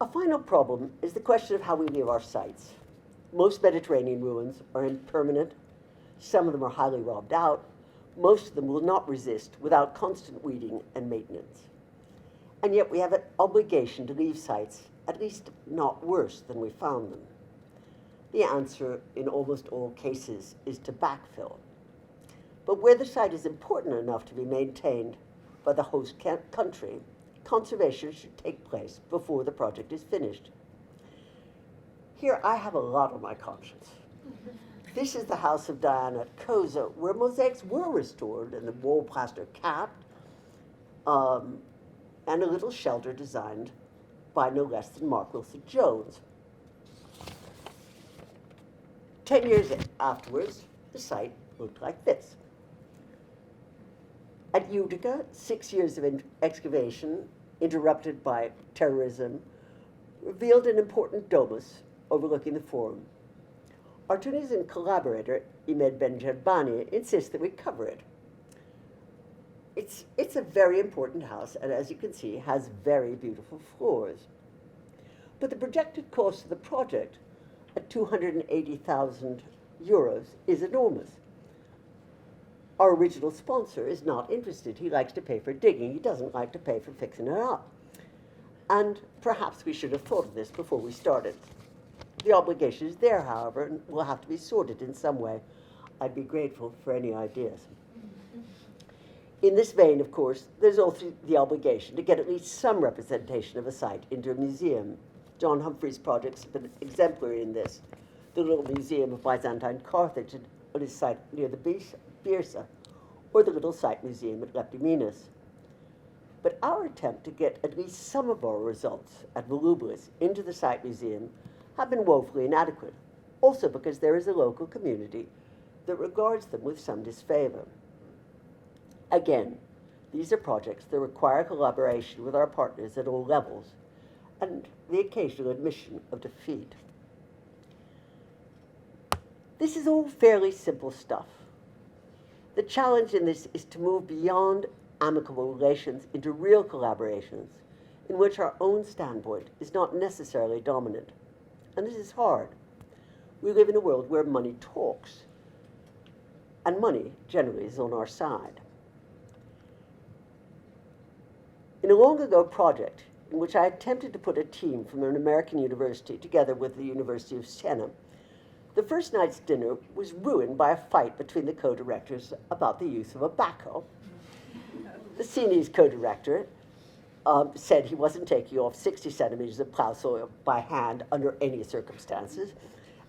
A final problem is the question of how we leave our sites. Most Mediterranean ruins are impermanent. Some of them are highly robbed out. Most of them will not resist without constant weeding and maintenance. And yet we have an obligation to leave sites at least not worse than we found them. The answer in almost all cases is to backfill. But where the site is important enough to be maintained by the host country, conservation should take place before the project is finished. Here I have a lot on my conscience. This is the house of Diana at Cosa, where mosaics were restored and the wall plaster capped, and a little shelter designed by no less than Mark Wilson Jones. 10 years afterwards, the site looked like this. At Utica, 6 years of excavation, interrupted by terrorism, revealed an important domus overlooking the Forum. Our Tunisian collaborator, Imed Benjerbani, insists that we cover it. It's a very important house, and as you can see, has very beautiful floors. But the projected cost of the project at 280,000 euros is enormous. Our original sponsor is not interested. He likes to pay for digging. He doesn't like to pay for fixing it up. And perhaps we should have thought of this before we started. The obligation is there, however, and will have to be sorted in some way. I'd be grateful for any ideas. In this vein, of course, there's also the obligation to get at least some representation of a site into a museum. John Humphrey's projects have been exemplary in this. The little museum of Byzantine Carthage on his site near the Byrsa, or the little site museum at Leptiminas. But our attempt to get at least some of our results at Volubilis into the site museum have been woefully inadequate, also because there is a local community that regards them with some disfavor. Again, these are projects that require collaboration with our partners at all levels and the occasional admission of defeat. This is all fairly simple stuff. The challenge in this is to move beyond amicable relations into real collaborations in which our own standpoint is not necessarily dominant. And this is hard. We live in a world where money talks, and money generally is on our side. In a long ago project in which I attempted to put a team from an American university together with the University of Siena, the first night's dinner was ruined by a fight between the co-directors about the use of a backhoe. The Sienese co-director said he wasn't taking off 60 centimeters of plow soil by hand under any circumstances,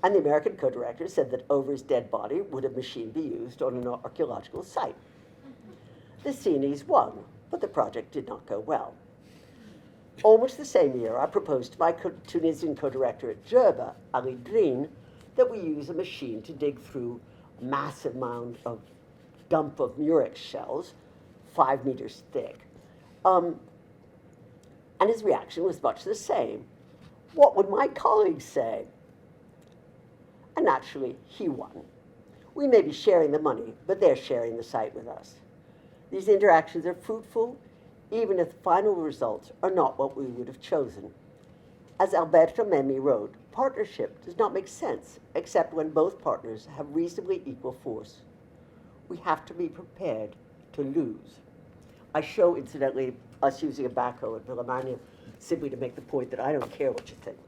and the American co-director said that over his dead body would a machine be used on an archaeological site. The Sienese won, but the project did not go well. Almost the same year, I proposed to my Tunisian co-director at Djerba, Ali Drin, that we use a machine to dig through a massive mound of dump of murex shells, 5 meters thick. And his reaction was much the same. What would my colleagues say? And naturally, he won. We may be sharing the money, but they're sharing the site with us. These interactions are fruitful, even if the final results are not what we would have chosen. As Alberto Memmi wrote, partnership does not make sense except when both partners have reasonably equal force. We have to be prepared to lose. I show, incidentally, us using a backhoe at Villamagna simply to make the point that I don't care what you think.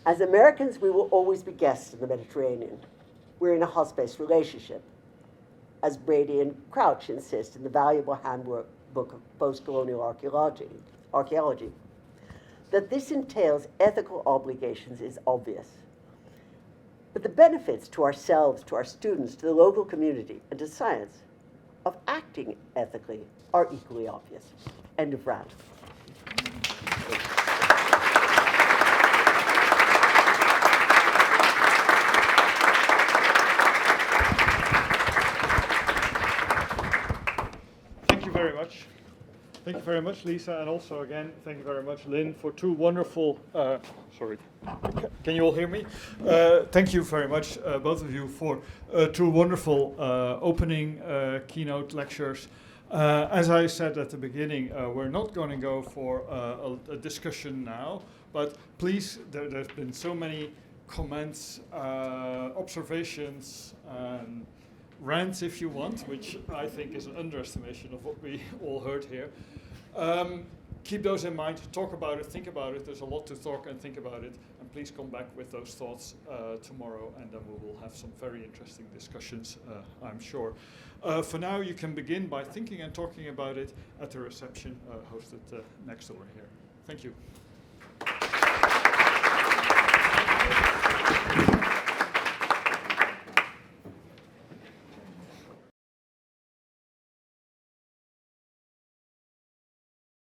As Americans, we will always be guests in the Mediterranean. We're in a host-based relationship. As Brady and Crouch insist in the valuable handbook of post-colonial archaeology, that this entails ethical obligations is obvious. But the benefits to ourselves, to our students, to the local community, and to science of acting ethically are equally obvious. End of rant. Thank you very much. Thank you very much, Lisa, and also again, thank you very much, Lin, for two wonderful, sorry, can you all hear me? Thank you very much, both of you, for two wonderful opening keynote lectures. As I said at the beginning, we're not going to go for a discussion now, but please, there's been so many comments, observations, rants if you want, which I think is an underestimation of what we all heard here. Keep those in mind, talk about it, think about it. There's a lot to talk and think about it. And please come back with those thoughts tomorrow, and then we will have some very interesting discussions, I'm sure. For now, you can begin by thinking and talking about it at the reception hosted next door here. Thank you.